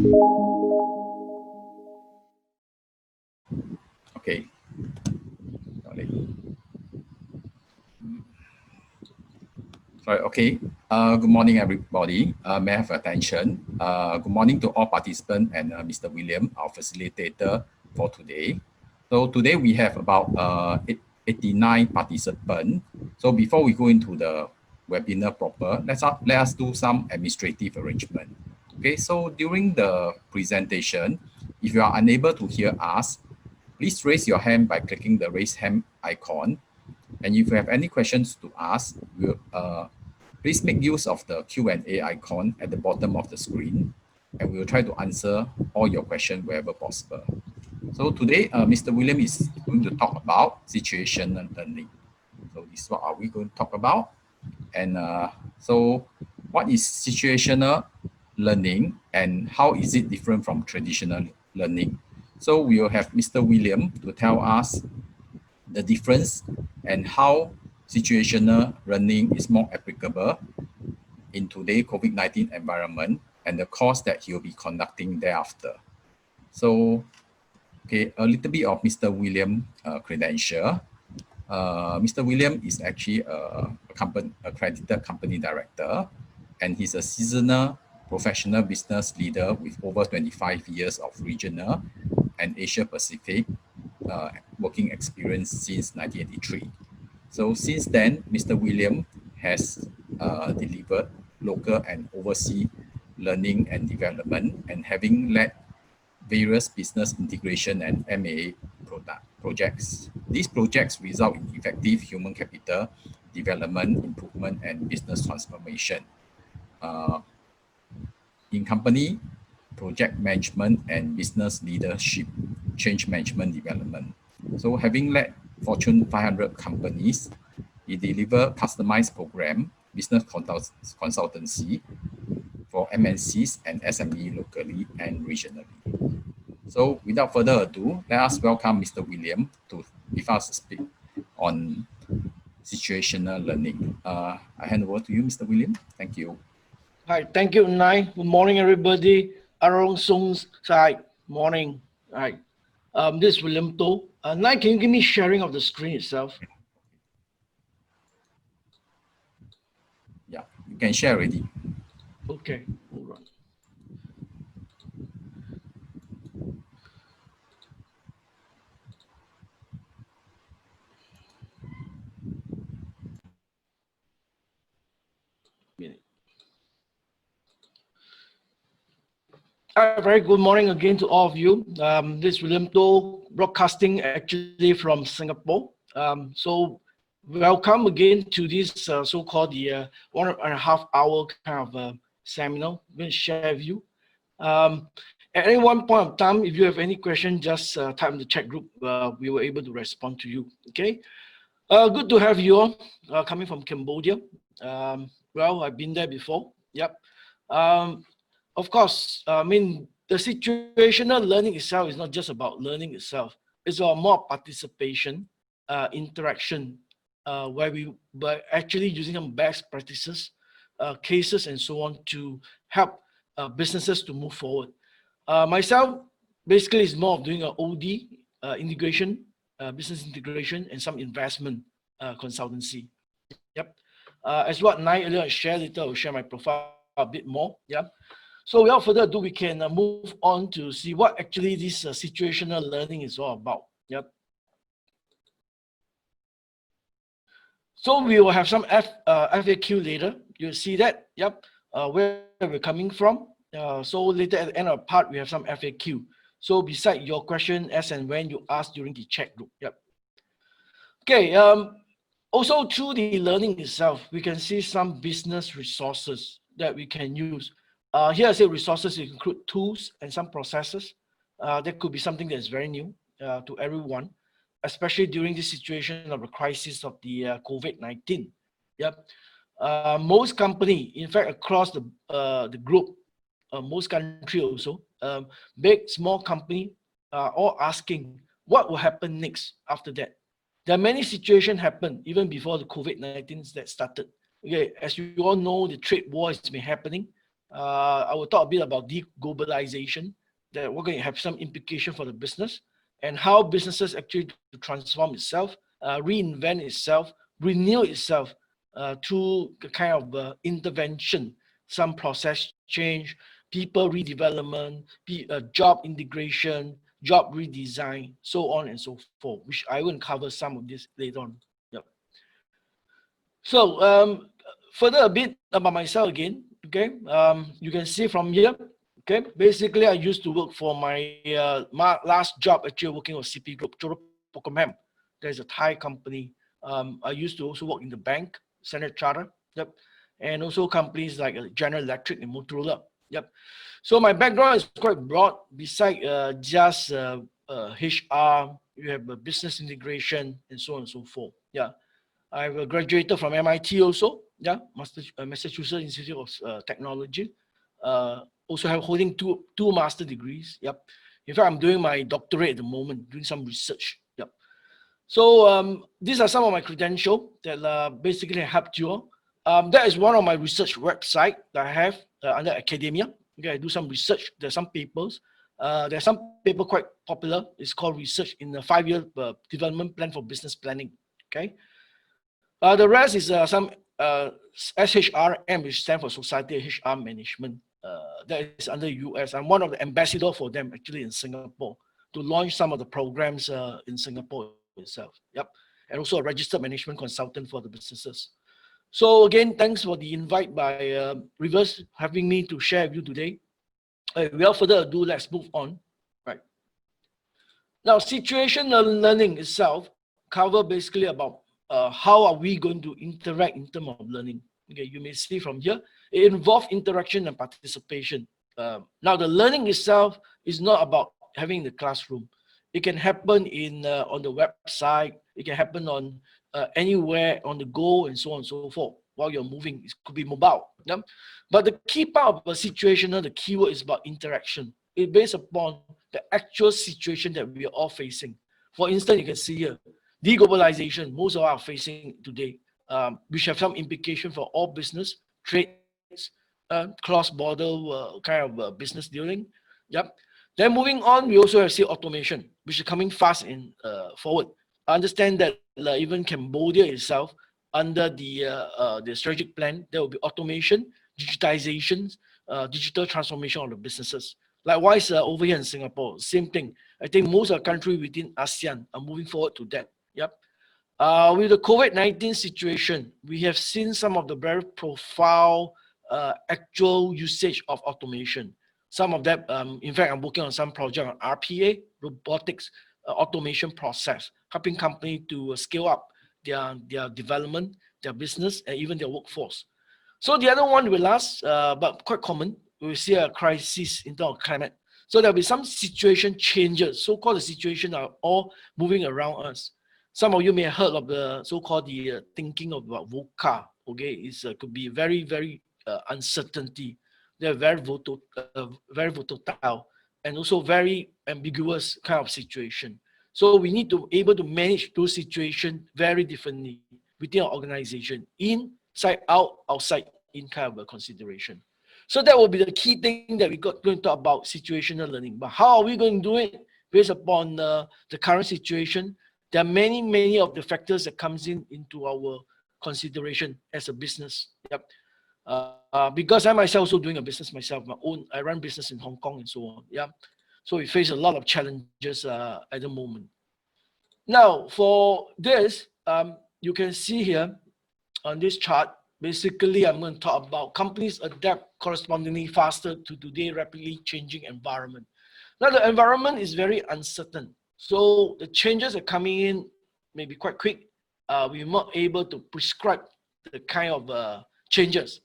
Okay. Sorry. Okay. Good morning, everybody. May I have attention? Good morning to all participants and Mr. William, our facilitator for today. So today we have about 89 participants. So before we go into the webinar proper, let us do some administrative arrangement. Okay. So during the presentation, if you are unable to hear us, please raise your hand by clicking the raise hand icon. And if you have any questions to ask, please make use of the Q&A icon at the bottom of the screen, and we will try to answer all your questions wherever possible. So today, Mr. William is going to talk about situational learning. So this is what are we going to talk about. And so what is situational learning and how is it different from traditional learning? So we will have Mr. William to tell us the difference and how situational learning is more applicable in today's COVID-19 environment and the course that he'll be conducting thereafter. So, okay, a little bit of Mr. William credential. Mr. William is actually a accredited company director, and he's a seasonal professional business leader with over 25 years of regional and Asia Pacific working experience since 1983. So since then, Mr. William has delivered local and overseas learning and development, and having led various business integration and M&A projects. These projects result in effective human capital development, improvement, and business transformation in company, project management, and business leadership, change management development. So having led Fortune 500 companies, he deliver customized program, business consultancy for MNCs and SME locally and regionally. So without further ado, let us welcome Mr. William to give us a speak on situational learning. I hand over to you, Mr. William. Thank you. Hi, thank you, Nai. Good morning, everybody. Arong Sung's side. Morning. All right. This is William To. Nai, can you give me sharing of the screen itself? Yeah, you can share already. Okay, hold on. Very good morning again to all of you. This is William To, broadcasting actually from Singapore. So welcome again to this so-called the 1.5 hour kind of seminar. I'm going to share with you. At any one point of time, if you have any question, just type in the chat group. We were able to respond to you. Okay. Good to have you all coming from Cambodia. Well, I've been there before. Yep. Of course, I mean, the situational learning itself is not just about learning itself. It's about more participation, interaction, where we by actually using some best practices, cases, and so on to help businesses to move forward. Myself, basically, is more of doing an OD integration, business integration, and some investment consultancy. Yep. As what Nai earlier shared, later I'll share my profile a bit more. Yeah. So without further ado, we can move on to see what actually this situational learning is all about. Yep. So we will have some FAQ later. You'll see that. Yep. Where we're coming from. So later at the end of the part, we have some FAQ. So beside your question, as and when you ask during the chat group. Yep. Okay. Also through the learning itself, we can see some business resources that we can use. Here I say resources include tools and some processes. That could be something that's very new to everyone, especially during this situation of the crisis of the COVID-19. Yep. Most company, in fact, across the group, most country also, big, small company, are all asking what will happen next after that. There are many situations happen even before the COVID-19 that started. Okay, as you all know, the trade war has been happening. I will talk a bit about de-globalization, that we're going to have some implication for the business, and how businesses actually to transform itself, reinvent itself, renew itself through the kind of intervention, some process change, people redevelopment, job integration, job redesign, so on and so forth, which I will cover some of this later on. Yep. So further a bit about myself again. Okay, you can see from here. Okay, basically I used to work for my last job actually working with CP Group, Pokomham. There's a Thai company. I used to also work in the bank, Standard Charter. Yep, and also companies like General Electric and Motorola. Yep. So my background is quite broad. Besides just HR, you have business integration and so on and so forth. Yeah. I've graduated from MIT also, yeah, Massachusetts Institute of Technology. Also have holding two master degrees. Yep. In fact, I'm doing my doctorate at the moment, doing some research. Yep. So these are some of my credentials that basically helped you all. That is one of my research website that I have under academia. Okay, I do some research. There's some papers. There's some paper quite popular. It's called Research in the 5-Year Development Plan for Business Planning. Okay. The rest is some SHRM, which stands for Society HR Management. That is under US. I'm one of the ambassador for them actually in Singapore to launch some of the programs in Singapore itself. Yep. And also a registered management consultant for the businesses. So again, thanks for the invite by Reveres having me to share with you today. Without further ado, let's move on. Right. Now, situational learning itself cover basically about how are we going to interact in terms of learning. Okay, you may see from here, it involves interaction and participation. Now, the learning itself is not about having the classroom. It can happen on the website. It can happen on anywhere on the go and so on and so forth while you're moving. It could be mobile. Yeah? But the key part of a situational, the keyword is about interaction. It's based upon the actual situation that we are all facing. For instance, you can see here, deglobalization, most of us are facing today, which have some implication for all business, trades, cross-border kind of business dealing. Yep. Then moving on, we also have see automation, which is coming fast in forward. I understand that even Cambodia itself, under the strategic plan, there will be automation, digitization, digital transformation of the businesses. Likewise, over here in Singapore, same thing. I think most of the countries within ASEAN are moving forward to that. Yep. With the COVID-19 situation, we have seen some of the very profound actual usage of automation. Some of that, in fact, I'm working on some project on RPA, robotics automation process, helping companies to scale up their development, their business, and even their workforce. So the other one will last, but quite common. We see a crisis in terms of climate. So there'll be some situation changes. So-called the situation are all moving around us. Some of you may have heard of the so-called the thinking about VUCA. Okay, it could be very, very uncertainty. They're very volatile, and also very ambiguous kind of situation. So we need to able to manage those situations very differently within our organization, inside, out, outside, in kind of a consideration. So that will be the key thing that we got going to talk about situational learning. But how are we going to do it based upon the current situation? There are many, many of the factors that comes into our consideration as a business. Yep. Because I myself also doing a business myself, my own. I run business in Hong Kong and so on. Yeah. So we face a lot of challenges at the moment. Now, for this, you can see here on this chart, basically, I'm going to talk about companies adapt correspondingly faster to today's rapidly changing environment. Now, the environment is very uncertain. So the changes are coming in maybe quite quick. We're not able to prescribe the kind of changes.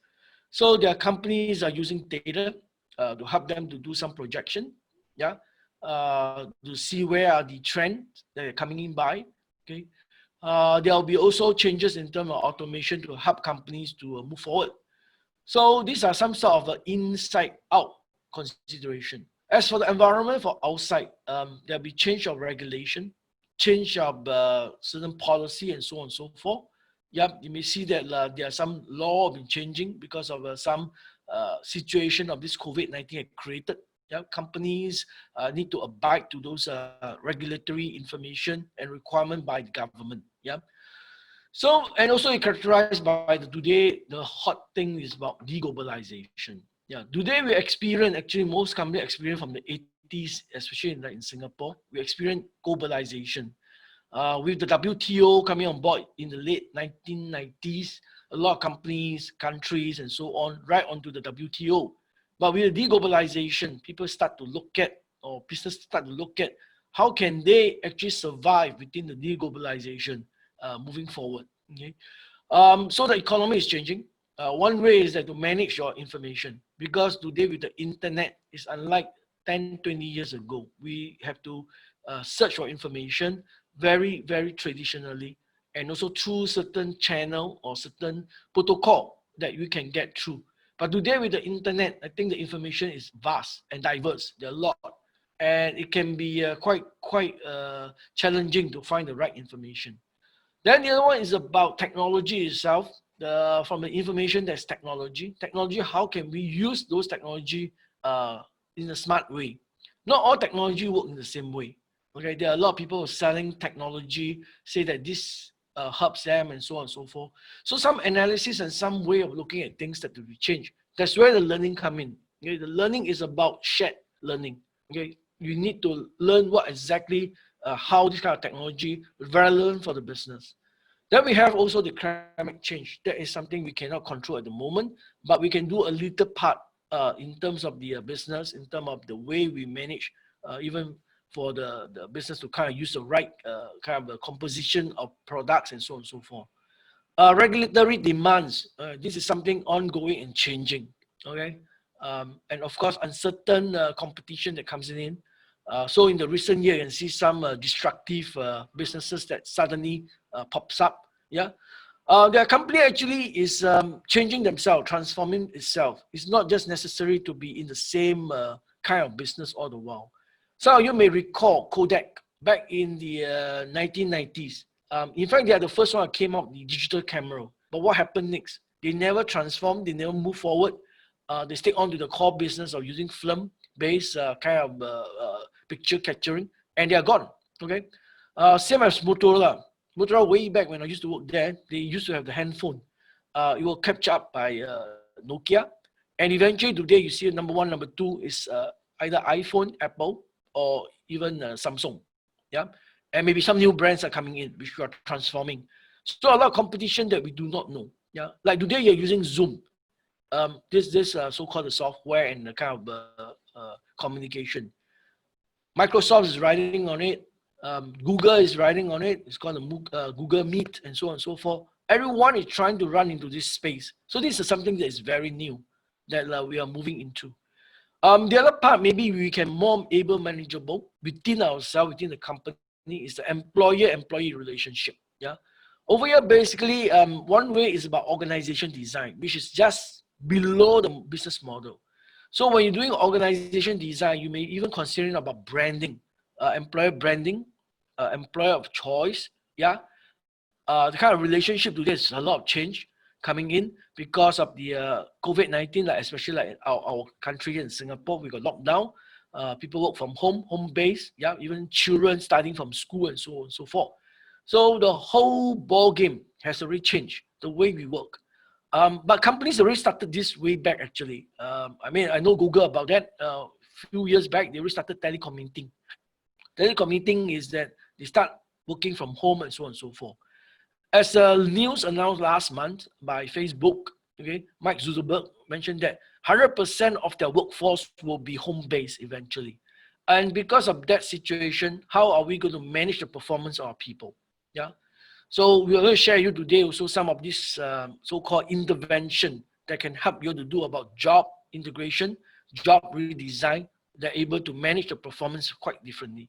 So their companies are using data to help them to do some projection, yeah, to see where are the trends that are coming in by. Okay, there will be also changes in terms of automation to help companies to move forward. So these are some sort of inside-out consideration. As for the environment for outside, there'll be change of regulation, change of certain policy, and so on and so forth. Yeah, you may see that there are some law been changing because of some situation of this COVID-19 had created. Yeah, companies need to abide to those regulatory information and requirement by the government. Yeah. So, and also it characterized by today, the hot thing is about deglobalization. Yeah, today we experience, actually most companies experience from the 80s, especially in Singapore, we experience globalization. With the WTO coming on board in the late 1990s, a lot of companies, countries, and so on, right onto the WTO. But with the deglobalization, people start to look at, or business start to look at, how can they actually survive within the deglobalization moving forward. Okay, so the economy is changing. One way is that to manage your information, because today with the internet, it's unlike 10, 20 years ago. We have to search for information very, very traditionally, and also through certain channel or certain protocol that you can get through. But today with the internet, I think the information is vast and diverse. There are a lot, and it can be quite challenging to find the right information. Then the other one is about technology itself. From the information, there's technology. Technology, how can we use those technology in a smart way? Not all technology work in the same way. Okay, there are a lot of people selling technology, say that this helps them and so on and so forth. So some analysis and some way of looking at things that will be changed. That's where the learning come in. Okay, the learning is about shared learning. Okay, you need to learn what exactly how this kind of technology is relevant for the business. Then we have also the climate change. That is something we cannot control at the moment, but we can do a little part in terms of the business, in terms of the way we manage, even for the business to kind of use the right kind of the composition of products and so on and so forth. Regulatory demands. This is something ongoing and changing. Okay, and of course, uncertain competition that comes in. So in the recent year, you can see some destructive businesses that suddenly pops up. Yeah, their company actually is changing themselves, transforming itself. It's not just necessary to be in the same kind of business all the while. Some of you may recall Kodak back in the 1990s. In fact, they are the first one that came out the digital camera. But what happened next? They never transformed. They never moved forward. They stayed on to the core business of using film-based kind of picture capturing, and they are gone. Okay, same as Motorola. Motorola, way back when I used to work there, they used to have the handphone. It will capture up by Nokia, and eventually today you see number one, number two is either iPhone, Apple, or even Samsung. Yeah, and maybe some new brands are coming in, which we are transforming. So a lot of competition that we do not know. Yeah, like today you're using Zoom. This so-called the software and the kind of communication. Microsoft is riding on it. Google is riding on it. It's called the Google Meet and so on and so forth. Everyone is trying to run into this space. So this is something that is very new that we are moving into. The other part, maybe we can more able manageable within ourselves, within the company, is the employer-employee relationship. Yeah. Over here, basically, one way is about organization design, which is just below the business model. So when you're doing organization design, you may even consider about branding, employer branding, employer of choice. Yeah. The kind of relationship today is a lot of change coming in because of the COVID-19, like especially like our country in Singapore, we got lockdown. People work from home base. Yeah, even children starting from school and so on and so forth. So the whole ball game has already changed the way we work. But companies already started this way back actually. I mean, I know Google about that. A few years back, they already started telecommuting. Telecommuting is that they start working from home and so on and so forth. As news announced last month by Facebook, okay, Mike Zuckerberg mentioned that 100% of their workforce will be home-based eventually. And because of that situation, how are we going to manage the performance of our people? Yeah. So we're going to share you today also some of this so-called intervention that can help you to do about job integration, job redesign. They're able to manage the performance quite differently.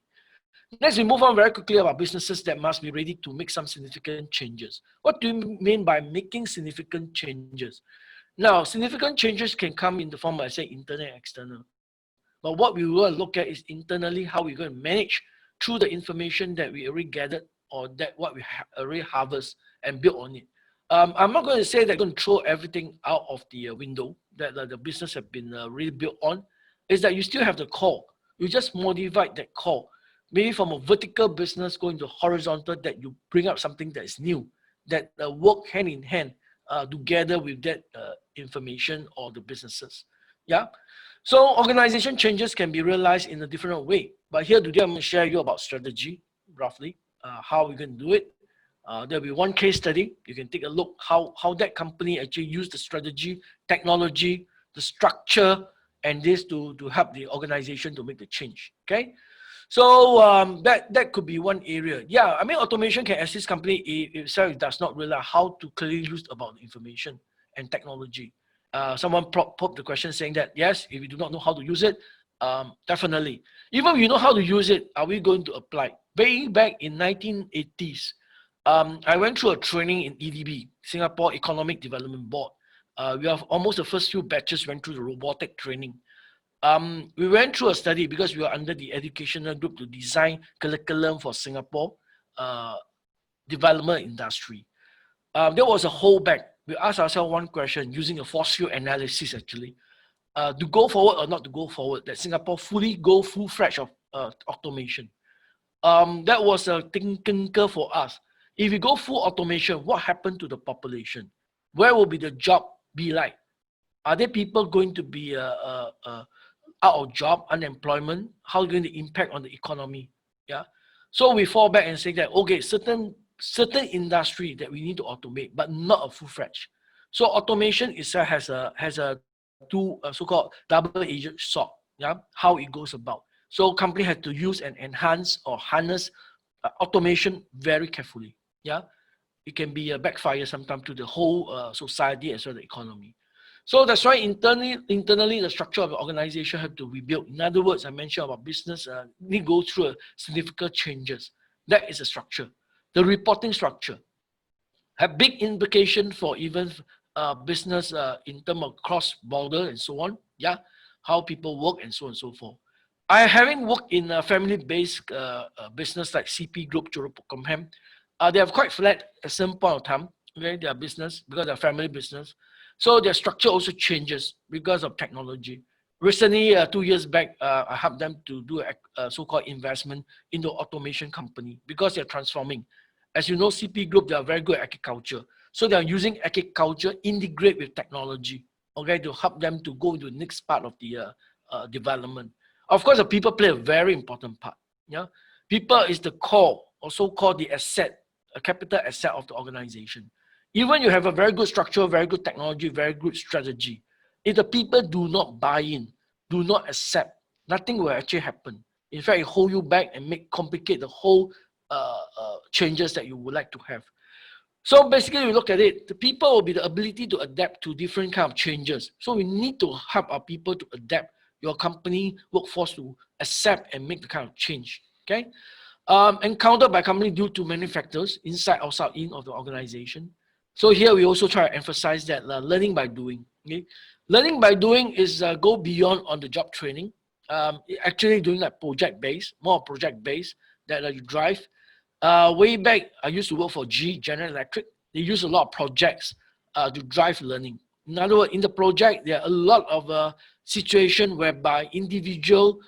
Next, we move on very quickly about businesses that must be ready to make some significant changes. What do you mean by making significant changes? Now, significant changes can come in the form of, I say, internal and external. But what we will look at is internally how we're going to manage through the information that we already gathered or that what we already harvest and build on it. I'm not going to say they're going to throw everything out of the window that the business have been really built on. Is that you still have the core. You just modify that core. Maybe from a vertical business going to horizontal, that you bring up something that is new, that work hand in hand together with that information or the businesses. Yeah. So organization changes can be realized in a different way. But here today, I'm going to share you about strategy, roughly, how we're going to do it. There'll be one case study. You can take a look how that company actually used the strategy, technology, the structure, and this to help the organization to make the change. Okay. So that could be one area. Yeah, I mean, automation can assist company if itself does not realize how to clearly use about the information and technology. Someone popped the question saying that, yes, if you do not know how to use it, definitely. Even if you know how to use it, are we going to apply? Way back in 1980s, I went through a training in EDB, Singapore Economic Development Board. We have almost the first few batches went through the robotic training. We went through a study because we were under the educational group to design curriculum for Singapore development industry. There was a whole bag. We asked ourselves one question using a force field analysis actually, to go forward or not to go forward, that Singapore fully go full-fledged of automation. That was a thinker for us. If we go full automation, what happened to the population? Where will be the job be like? Are there people going to be out of job, unemployment? How going to impact on the economy? Yeah. So we fall back and say that, okay, certain industry that we need to automate, but not a full-fledged. So automation itself has a two so-called double-edged sword. Yeah, how it goes about. So company had to use and enhance or harness automation very carefully. Yeah, it can be a backfire sometimes to the whole society as well as the economy. So that's why internally the structure of the organization have to rebuild. In other words, I mentioned about business need go through a significant changes. That is a structure. The reporting structure have big implication for even business in terms of cross border and so on. Yeah, how people work and so on and so forth. I having worked in a family-based business like CP Group, Jurupokomham. They have quite flat at some point of time. Okay, their business because they're family business. So their structure also changes because of technology. Recently, 2 years back, I helped them to do a so-called investment into automation company because they're transforming. As you know, CP Group, they are very good at agriculture. So they are using agriculture, integrate with technology, okay, to help them to go into the next part of the development. Of course, the people play a very important part. Yeah, people is the core, also called the asset, a capital asset of the organization. Even you have a very good structure, very good technology, very good strategy, if the people do not buy in, do not accept, nothing will actually happen. In fact, it hold you back and complicate the whole changes that you would like to have. So basically, we look at it, the people will be the ability to adapt to different kind of changes. So we need to help our people to adapt, your company workforce to accept and make the kind of change. Okay, encountered by company due to many factors, inside, outside, in of the organization. So here we also try to emphasize that learning by doing. Okay? Learning by doing is go beyond on the job training. Actually doing like project based, more project based that you drive. Way back, I used to work for General Electric. They use a lot of projects to drive learning. In other words, in the project, there are a lot of situations whereby individual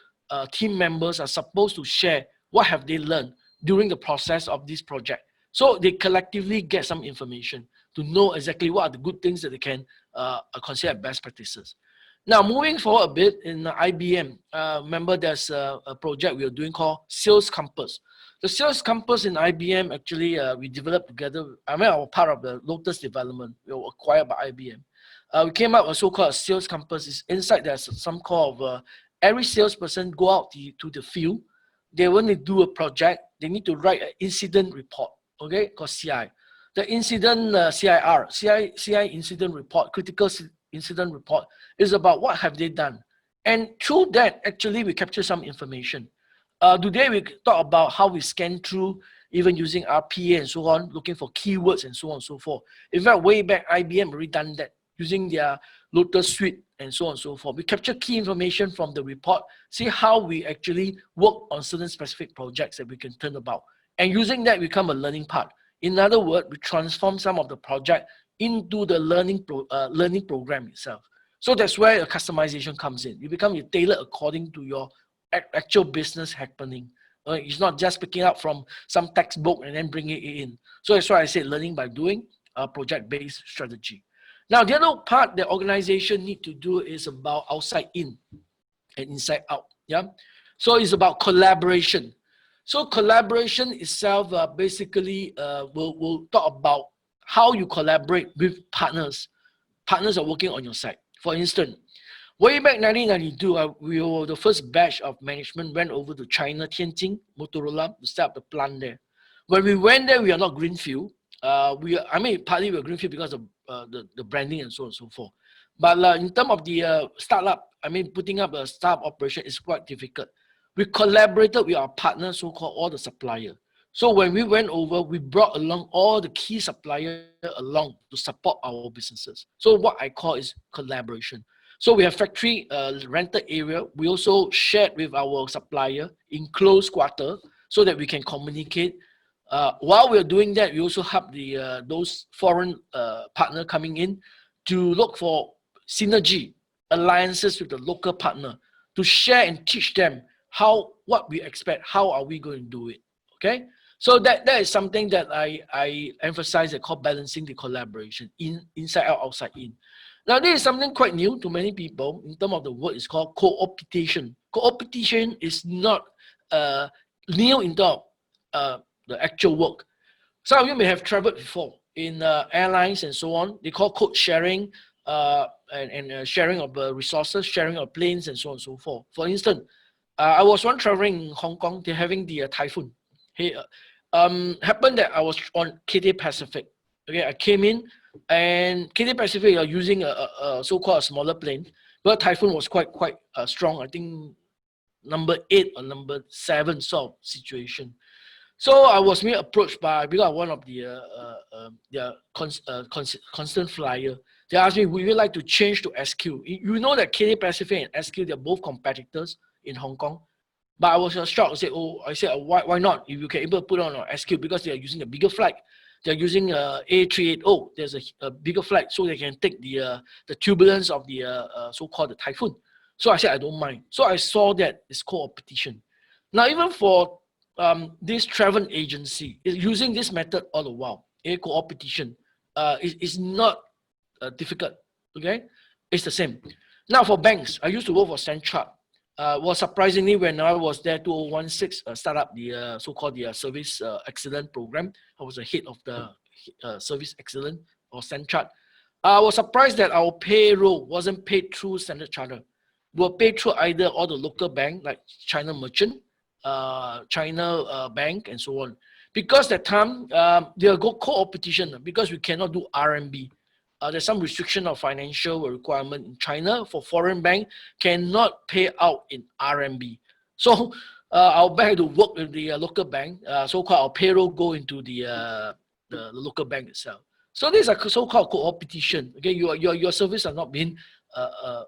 team members are supposed to share what have they learned during the process of this project. So they collectively get some information to know exactly what are the good things that they can consider best practices. Now, moving forward a bit in IBM, remember there's a project we are doing called Sales Compass. The Sales Compass in IBM, actually, we developed together. I mean, I was part of the Lotus development. We were acquired by IBM. We came up with a so-called Sales Compass. Inside there's some call of every salesperson go out to the field. They want to do a project. They need to write an incident report, okay, called CI. The incident CI incident report, critical incident report, is about what have they done. And through that, actually, we capture some information. Today, we talk about how we scan through, even using RPA and so on, looking for keywords and so on and so forth. In fact, way back, IBM already done that, using their Lotus suite and so on and so forth. We capture key information from the report, see how we actually work on certain specific projects that we can turn about. And using that become a learning part. In other words, we transform some of the project into the learning program itself. So that's where the customization comes in. You become tailored according to your actual business happening. It's not just picking up from some textbook and then bringing it in. So that's why I said learning by doing, project-based strategy. Now, the other part the organization need to do is about outside in and inside out. Yeah. So it's about collaboration. So collaboration itself basically will talk about how you collaborate with partners. Partners are working on your side. For instance, way back 1992, we were the first batch of management went over to China, Tianjin, Motorola, to set up the plant there. When we went there, we are not greenfield. Partly we're greenfield because of the branding and so on and so forth. But in terms of the startup, putting up a startup operation is quite difficult. We collaborated with our partners, so-called all the suppliers. So when we went over, we brought along all the key suppliers along to support our businesses. So what I call is collaboration. So we have factory rented area. We also shared with our supplier in close quarter so that we can communicate. While we're doing that, we also have those foreign partner coming in to look for synergy, alliances with the local partner to share and teach them what we expect, how are we going to do it, okay? So that is something that I emphasize that called balancing the collaboration, inside out, outside in. Now, this is something quite new to many people. In terms of the word, it's called co-opetition. Co-opetition is not new in terms of the actual work. Some of you may have traveled before in airlines and so on. They call code sharing and sharing of resources, sharing of planes and so on and so forth. For instance, I was one traveling in Hong Kong. They're having the typhoon. Happened that I was on Cathay Pacific. Okay, I came in and Cathay Pacific are using a so-called a smaller plane, but typhoon was quite strong. I think number 8 or number 7 sort of situation. So I was being approached by one of the constant flyer. They asked me, would you like to change to SQ? You know that Cathay Pacific and SQ, they're both competitors in Hong Kong. But I was shocked. I said, why not? If you can able to put on a SQ because they are using a bigger flight. They're using A380. There's a bigger flight, so they can take the turbulence of the so-called the typhoon. So I said, I don't mind. So I saw that it's co-opetition. Now, even for this travel agency is using this method all the while. Co-opetition is not difficult. Okay, it's the same. Now for banks, I used to work for Central. Well, surprisingly, when I was there, 2016, start up the so-called the service excellence program. I was the head of the service excellence or Central. I was surprised that our payroll wasn't paid through Standard Chartered. We were paid through either all the local bank like China Merchant, China Bank, and so on. Because that time they are co-opetition because we cannot do RMB. There's some restriction of financial requirement in China for foreign bank cannot pay out in RMB. So our bank had to work with the local bank, so-called our payroll go into the local bank itself. So these are so-called co-opetition. Okay, your service are not being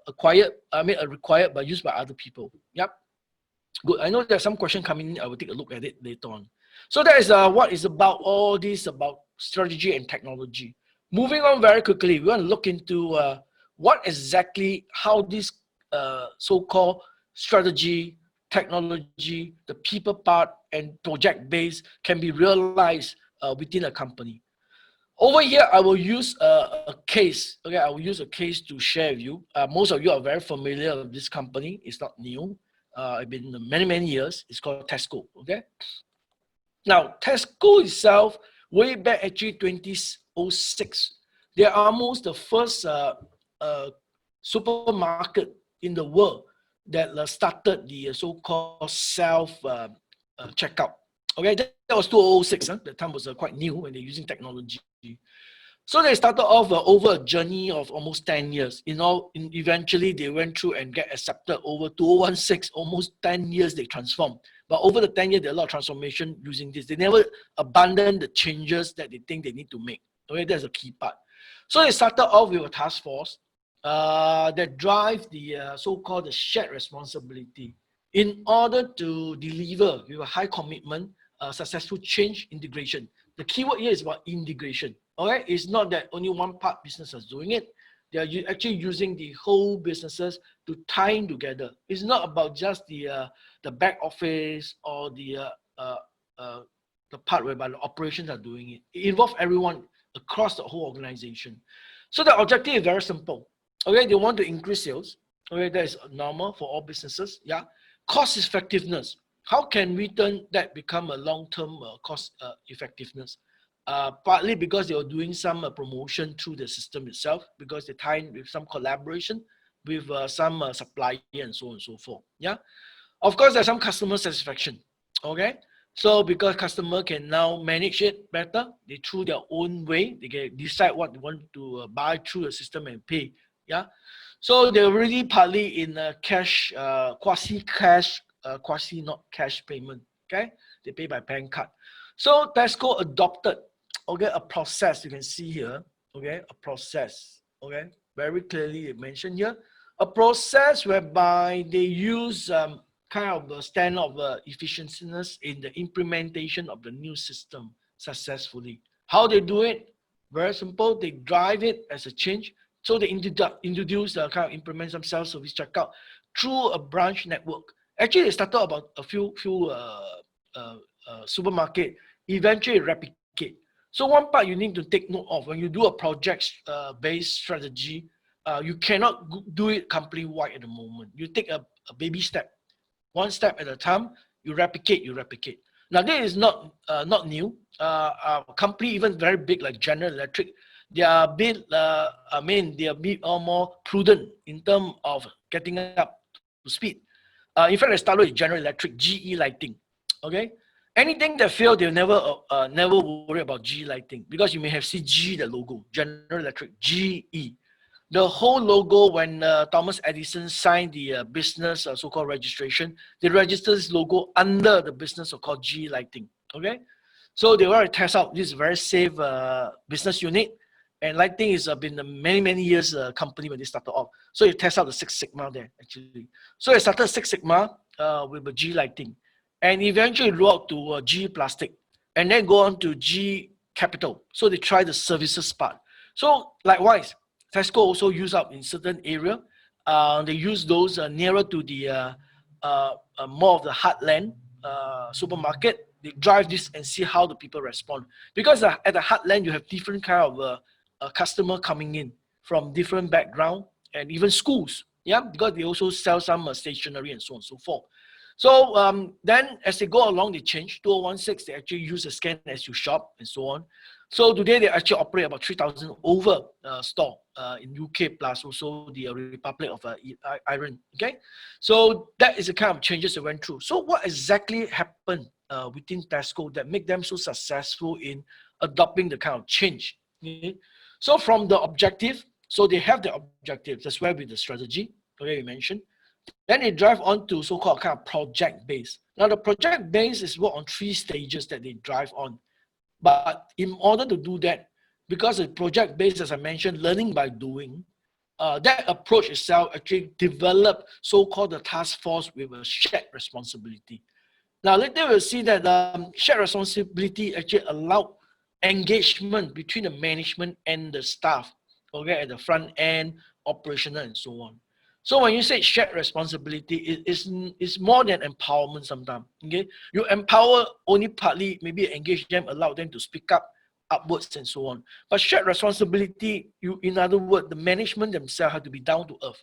required but used by other people. Yep. Good. I know there's some question coming in. I will take a look at it later on. So that is what is about all this about strategy and technology. Moving on very quickly, we want to look into what exactly how this so-called strategy, technology, the people part, and project base can be realized within a company. Over here, I will use a case. Okay, I will use a case to share with you. Most of you are very familiar with this company. It's not new. It's been many years. It's called Tesco. Okay. Now, Tesco itself, way back actually 2006, they are almost the first supermarket in the world that started the so-called self checkout. Okay, that was 2006. That time was quite new when they're using technology. So they started off over a journey of almost 10 years. Eventually they went through and get accepted over 2016, almost 10 years they transformed. But over the 10 years, there are a lot of transformation using this. They never abandon the changes that they think they need to make. Okay, that's a key part. So they started off with a task force that drive the so-called the shared responsibility in order to deliver with a high commitment, successful change integration The keyword here is about integration. Okay, it's not that only one part business is doing it. They are actually using the whole businesses to tie in together. It's not about just the back office or the part whereby the operations are doing it. It involves everyone across the whole organization. So the objective is very simple. Okay, they want to increase sales. Okay, that is normal for all businesses. Yeah, cost effectiveness. How can we turn that become a long-term cost effectiveness? Partly because they are doing some promotion through the system itself, because they tie in with some collaboration with some supplier and so on and so forth. Yeah, of course, there's some customer satisfaction. Okay, so because customer can now manage it better, they through their own way, they can decide what they want to buy through the system and pay. Yeah, so they're really partly in cash, quasi-cash, quasi not cash payment. Okay, they pay by bank card. So Tesco adopted, okay, a process you can see here. Okay, a process. Okay, very clearly mentioned here, a process whereby they use kind of the standard of efficiency in the implementation of the new system successfully. How they do it? Very simple. They drive it as a change. So they introduce kind of implement some self-service checkout through a branch network. Actually, they started about a few supermarket. Eventually replicate. So one part you need to take note of when you do a project-based strategy, you cannot do it company wide at the moment. You take a baby step, one step at a time. You replicate. Now this is not new. Company even very big like General Electric, they are a bit they are a bit more prudent in terms of getting up to speed. In fact, I started with General Electric, GE lighting. Okay, anything that fail, they'll never worry about GE lighting, because you may have seen G, the logo, General Electric, GE. The whole logo, when Thomas Edison signed the business so-called registration, they registered this logo under the business so-called GE lighting. Okay, so they want to test out this very safe business unit. And lighting is been a many years company when they started off. So you test out the Six Sigma there actually. So they started Six Sigma with a G lighting, and eventually roll out to G plastic, and then go on to G capital. So they try the services part. So likewise, Tesco also use up in certain area. They use those nearer to the more of the heartland supermarket. They drive this and see how the people respond, because at the heartland you have different kind of a customer coming in from different background, and even schools, yeah, because they also sell some stationery and so on and so forth. So then as they go along, they change. 2016, they actually use a scan as you shop and so on. So today they actually operate about 3,000 over store in UK, plus also the Republic of Ireland. Okay, so that is the kind of changes they went through. So what exactly happened within Tesco that make them so successful in adopting the kind of change? Okay? So from the objective, so they have the objectives, that's where with the strategy, okay, you mentioned. Then they drive on to so-called kind of project base. Now the project base is work on 3 stages that they drive on. But in order to do that, because the project base, as I mentioned, learning by doing, that approach itself actually developed so-called the task force with a shared responsibility. Now later we'll see that shared responsibility actually allowed engagement between the management and the staff, okay, at the front end, operational and so on. So when you say shared responsibility, it's more than empowerment sometimes, okay? You empower only partly, maybe engage them, allow them to speak up, upwards and so on. But shared responsibility, in other words, the management themselves have to be down to earth,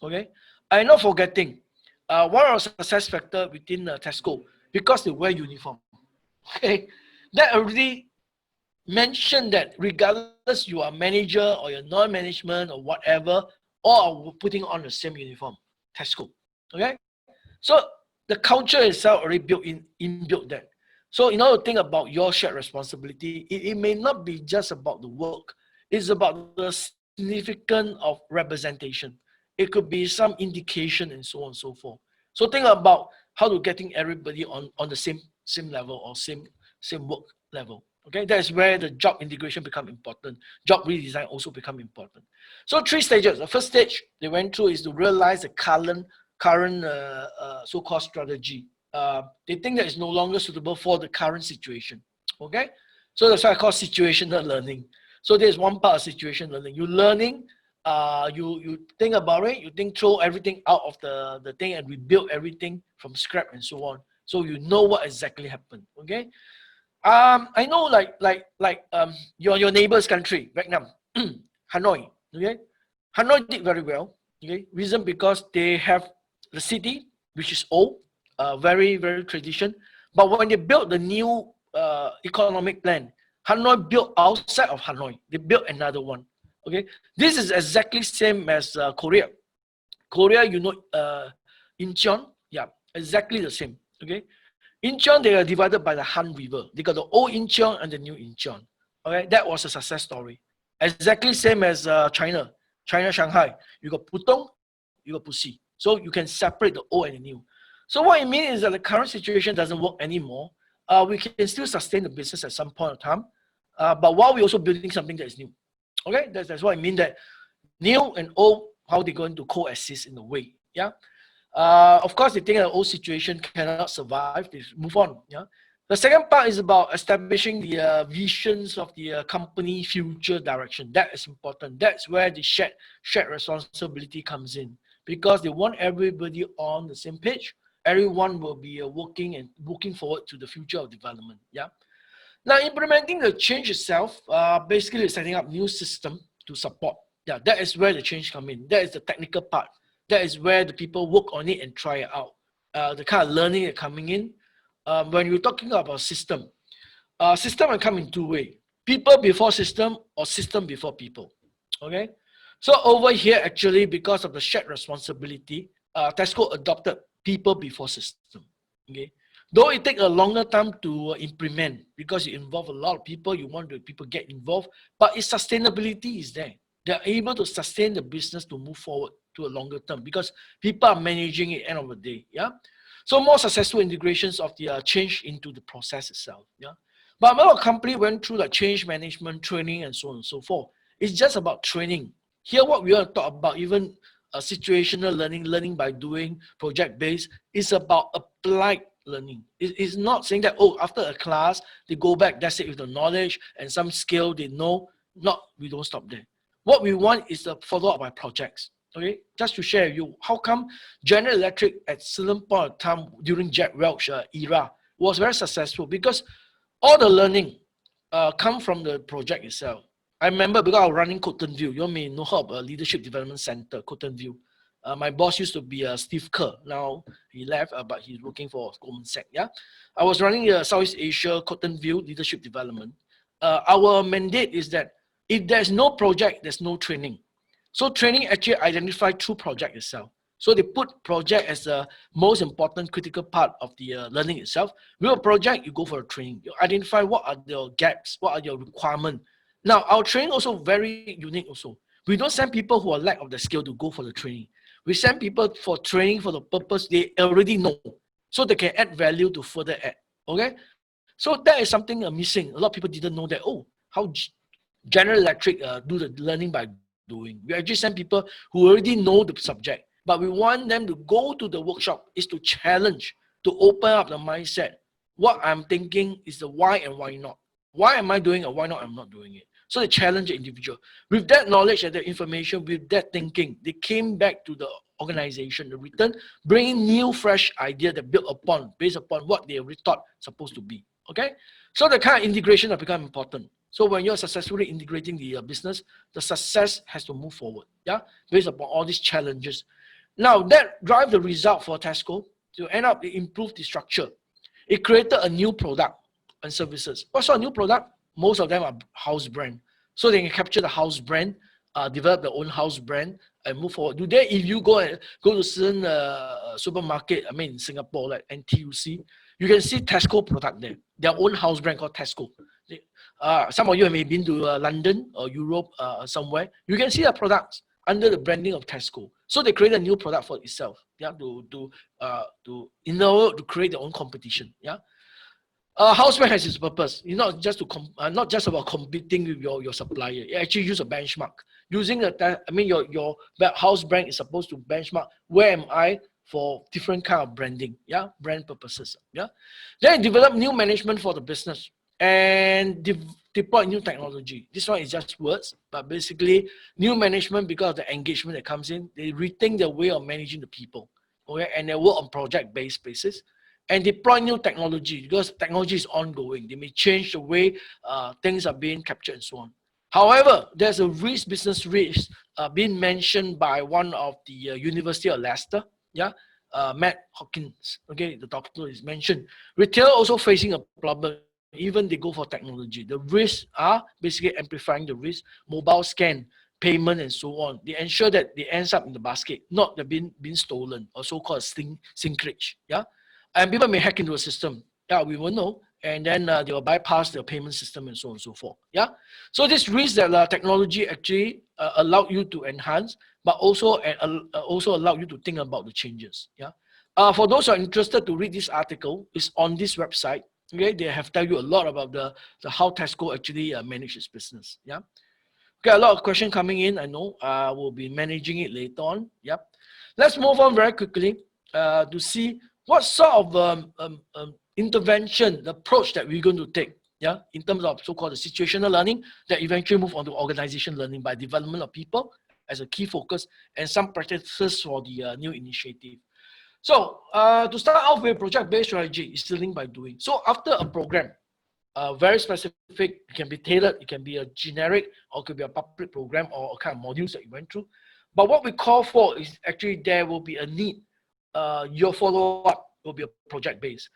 okay? I'm not forgetting, one of the success factor within Tesco, because they wear uniform, okay? That already mentioned that regardless you are manager or you're non-management or whatever, all are putting on the same uniform, Tesco, okay? So the culture itself already inbuilt that. So in order to think about your shared responsibility, it may not be just about the work. It's about the significance of representation. It could be some indication and so on and so forth. So think about how to getting everybody on the same level or same work level. Okay, that's where the job integration become important. Job redesign also become important. So 3 stages. The first stage they went through is to realize the current so-called strategy. They think that it's no longer suitable for the current situation. Okay, So that's why I call situational learning. So there's one part of situational learning. You learning, you think about it, you think throw everything out of the thing and rebuild everything from scrap and so on. So you know what exactly happened. Okay. I know your neighbor's country, Vietnam, Hanoi. Okay. Hanoi did very well. Okay. Reason because they have the city, which is old, very, very tradition. But when they built the new economic plan, Hanoi built outside of Hanoi. They built another one. Okay. This is exactly same as Korea. Korea, you know, Incheon, yeah, exactly the same. Okay. Incheon, they are divided by the Han River. They got the old Incheon and the new Incheon. Okay, that was a success story. Exactly same as China, Shanghai. You got Putong, you got Puxi. So you can separate the old and the new. So what it means is that the current situation doesn't work anymore. We can still sustain the business at some point of time, but while we're also building something that is new. Okay, that's what I mean that new and old, how they're going to coexist in a way. Yeah. Of course, they think the old situation cannot survive. They move on. Yeah. The second part is about establishing the visions of the company future direction. That is important. That's where the shared responsibility comes in, because they want everybody on the same page. Everyone will be working and looking forward to the future of development. Yeah. Now, implementing the change itself, basically setting up new system to support. Yeah, that is where the change come in. That is the technical part. That is where the people work on it and try it out. The kind of learning that coming in. When we're talking about system, system can come in two ways: people before system or system before people. Okay. So over here, actually, because of the shared responsibility, Tesco adopted people before system. Okay. Though it takes a longer time to implement because you involve a lot of people, you want the people get involved, but its sustainability is there. They're able to sustain the business to move forward to a longer term because people are managing it end of the day. Yeah. So more successful integrations of the change into the process itself. Yeah. But a lot of company went through like change management training and so on and so forth. It's just about training. Here, what we want to talk about, even situational learning, learning by doing, project based, is about applied learning. It's not saying that, oh, after a class, they go back, that's it, with the knowledge and some skill they know. Not, we don't stop there. What we want is the follow up by projects. Okay, just to share with you, how come General Electric at certain point of time during Jack Welch era was very successful? Because all the learning come from the project itself. I remember because I was running Cotton View. You may know of a leadership development center, Cotton View. My boss used to be Steve Kerr. Now he left, but he's working for Goldman Sachs. Yeah, I was running the Southeast Asia Cotton View leadership development. Our mandate is that if there's no project, there's no training. So training actually identified through project itself. So they put project as the most important critical part of the learning itself. With a project, you go for a training. You identify what are your gaps, what are your requirements. Now, our training also very unique also. We don't send people who are lack of the skill to go for the training. We send people for training for the purpose they already know, so they can add value to further add. Okay? So that is something missing. A lot of people didn't know that, oh, how General Electric do the learning by doing. We actually send people who already know the subject, but we want them to go to the workshop is to challenge, to open up the mindset. What I'm thinking is the why and why not. Why am I doing it? Why not I'm not doing it? So they challenge the individual. With that knowledge and the information, with that thinking, they came back to the organization, the return, bringing new, fresh idea that built upon, based upon what they already thought supposed to be. Okay? So the kind of integration has become important. So when you're successfully integrating the business, the success has to move forward, yeah, based upon all these challenges. Now that drive the result for Tesco to end up improve the structure. It created a new product and services. What's a new product? Most of them are house brand. So they can capture the house brand, develop their own house brand and move forward. Today, if you go to certain supermarket, I mean in Singapore, like NTUC, you can see Tesco product there. Their own house brand called Tesco. Some of you may have been to London or Europe somewhere. You can see the products under the branding of Tesco. So they create a new product for itself. Yeah, in order to create their own competition. Yeah. House brand has its purpose. It's not just not just about competing with your supplier. You actually use a benchmark. Using your house brand is supposed to benchmark where am I for different kind of branding. Yeah, brand purposes. Yeah. Then develop new management for the business. and deploy new technology. This one is just words, but basically new management, because of the engagement that comes in, they rethink their way of managing the people, okay, and they work on project-based basis and deploy new technology because technology is ongoing. They may change the way things are being captured and so on. However, there's a business risk being mentioned by one of the University of Leicester, yeah, Matt Hawkins, okay, the doctor is mentioned. Retail also facing a problem, even they go for technology. The risks are basically amplifying the risk, mobile scan, payment, and so on. They ensure that they ends up in the basket, not the being stolen or so-called sinkage, yeah. And people may hack into a system, yeah, we will know, and then they will bypass the payment system and so on and so forth, yeah. So this risk that technology actually allow you to enhance, but also allow you to think about the changes, yeah. For those who are interested to read this article, it's on this website. Okay, they have tell you a lot about the how Tesco actually manage its business. Yeah. Okay, a lot of question coming in. I know. We'll be managing it later on. Yep. Let's move on very quickly to see what sort of intervention, the approach that we're going to take. Yeah, in terms of so-called the situational learning that eventually move on to organization learning by development of people as a key focus and some practices for the new initiative. So to start off with project-based strategy is learning by doing. So after a program, very specific, it can be tailored, it can be a generic, or it could be a public program or a kind of modules that you went through. But what we call for is actually there will be a need. Your follow-up will be a project-based.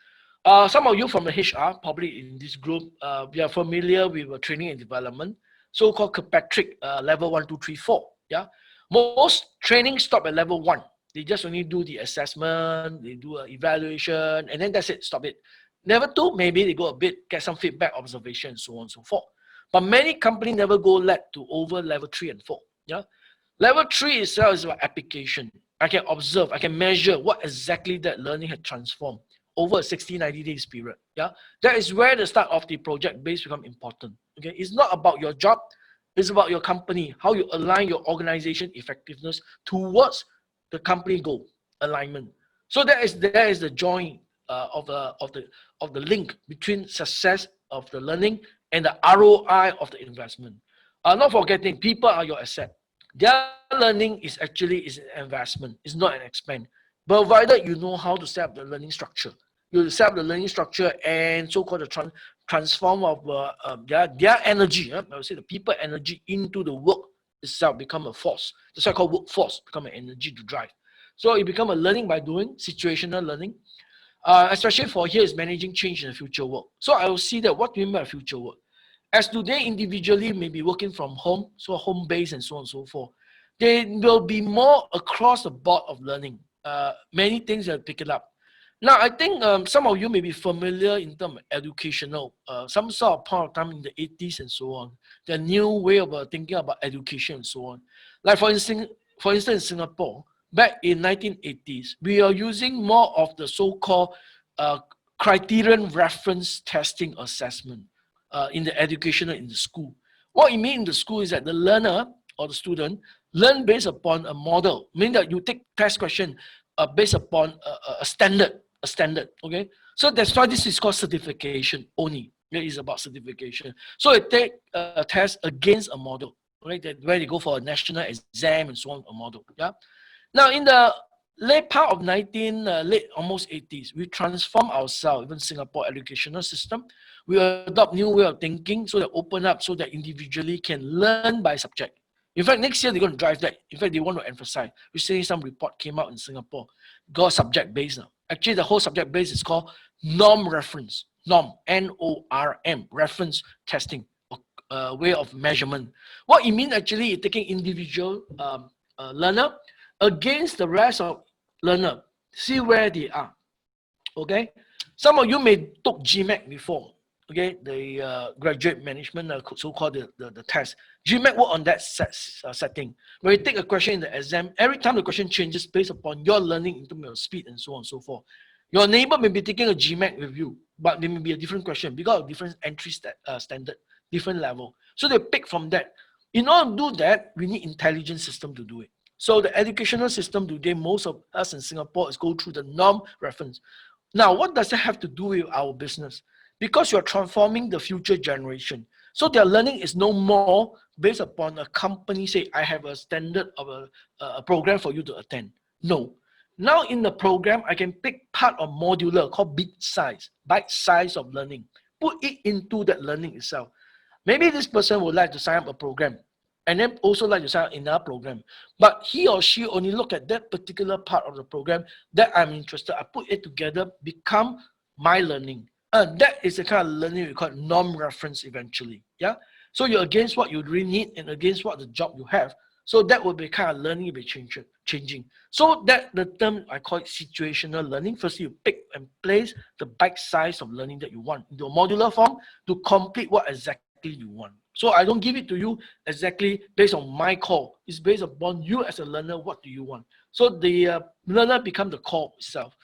Some of you from the HR, probably in this group, we are familiar with training and development, so-called Kirkpatrick level 1, 2, 3, 4. Yeah, most training stop at level 1. They just only do the assessment, they do an evaluation, and then that's it, stop it. Level 2, maybe they go a bit, get some feedback, observation, so on and so forth. But many companies never go to over level 3 and 4. Yeah, level 3 itself is about application. I can observe, I can measure what exactly that learning had transformed over a 60, 90 days period. Yeah, that is where the start of the project base become important. Okay, it's not about your job, it's about your company, how you align your organization effectiveness towards the company goal alignment. So that is the joint of the link between success of the learning and the ROI of the investment. Not forgetting, people are your asset. Their learning is an investment. It's not an expense. Provided you know how to set up the learning structure. You set up the learning structure and so-called the transform of their energy. I would say the people energy into the work itself become a force. The so-called workforce become an energy to drive. So it become a learning by doing, situational learning. Especially for here is managing change in the future work. So I will see that what do you mean by future work? As today individually may be working from home, so home base and so on and so forth, there will be more across the board of learning. Many things that pick it up. Now, I think some of you may be familiar in terms of educational, some sort of point of time in the 80s and so on, the new way of thinking about education and so on. Like for instance, in Singapore, back in 1980s, we are using more of the so-called criterion reference testing assessment in the educational in the school. What it means in the school is that the learner or the student learn based upon a model, meaning that you take test question based upon a standard, okay? So that's why this is called certification only. It is about certification. So it take a test against a model, right? That where they go for a national exam and so on, a model, yeah? Now, in the late part of late almost 80s, we transform ourselves, even Singapore educational system. We adopt new way of thinking so that open up so that individually can learn by subject. In fact, next year they're going to drive that. In fact, they want to emphasize. Recently, some report came out in Singapore, got subject based now. Actually, the whole subject base is called norm reference. Norm, N-O-R-M, reference testing, way of measurement. What it means actually is taking individual learner against the rest of learner, see where they are. Okay, some of you may took GMAT before. Okay, the graduate management, so-called the test. GMAT work on that setting. When you take a question in the exam, every time the question changes based upon your learning in terms of speed and so on and so forth. Your neighbor may be taking a GMAT with you, but there may be a different question because of different entry standard, different level. So they pick from that. In order to do that, we need intelligent system to do it. So the educational system today, most of us in Singapore is go through the norm reference. Now, what does that have to do with our business? because you're transforming the future generation. So their learning is no more based upon a company say, I have a standard of a program for you to attend. No. Now in the program, I can pick part of modular called bite size of learning, put it into that learning itself. Maybe this person would like to sign up a program and then also like to sign up in another program. But he or she only look at that particular part of the program that I'm interested. I put it together, become my learning. And that is the kind of learning we call non-reference eventually. Yeah. So you're against what you really need and against what the job you have. So that will be kind of learning will be changing. So that the term I call it situational learning. First, you pick and place the bite size of learning that you want into a modular form to complete what exactly you want. So I don't give it to you exactly based on my call. It's based upon you as a learner. What do you want? So the learner become the call itself.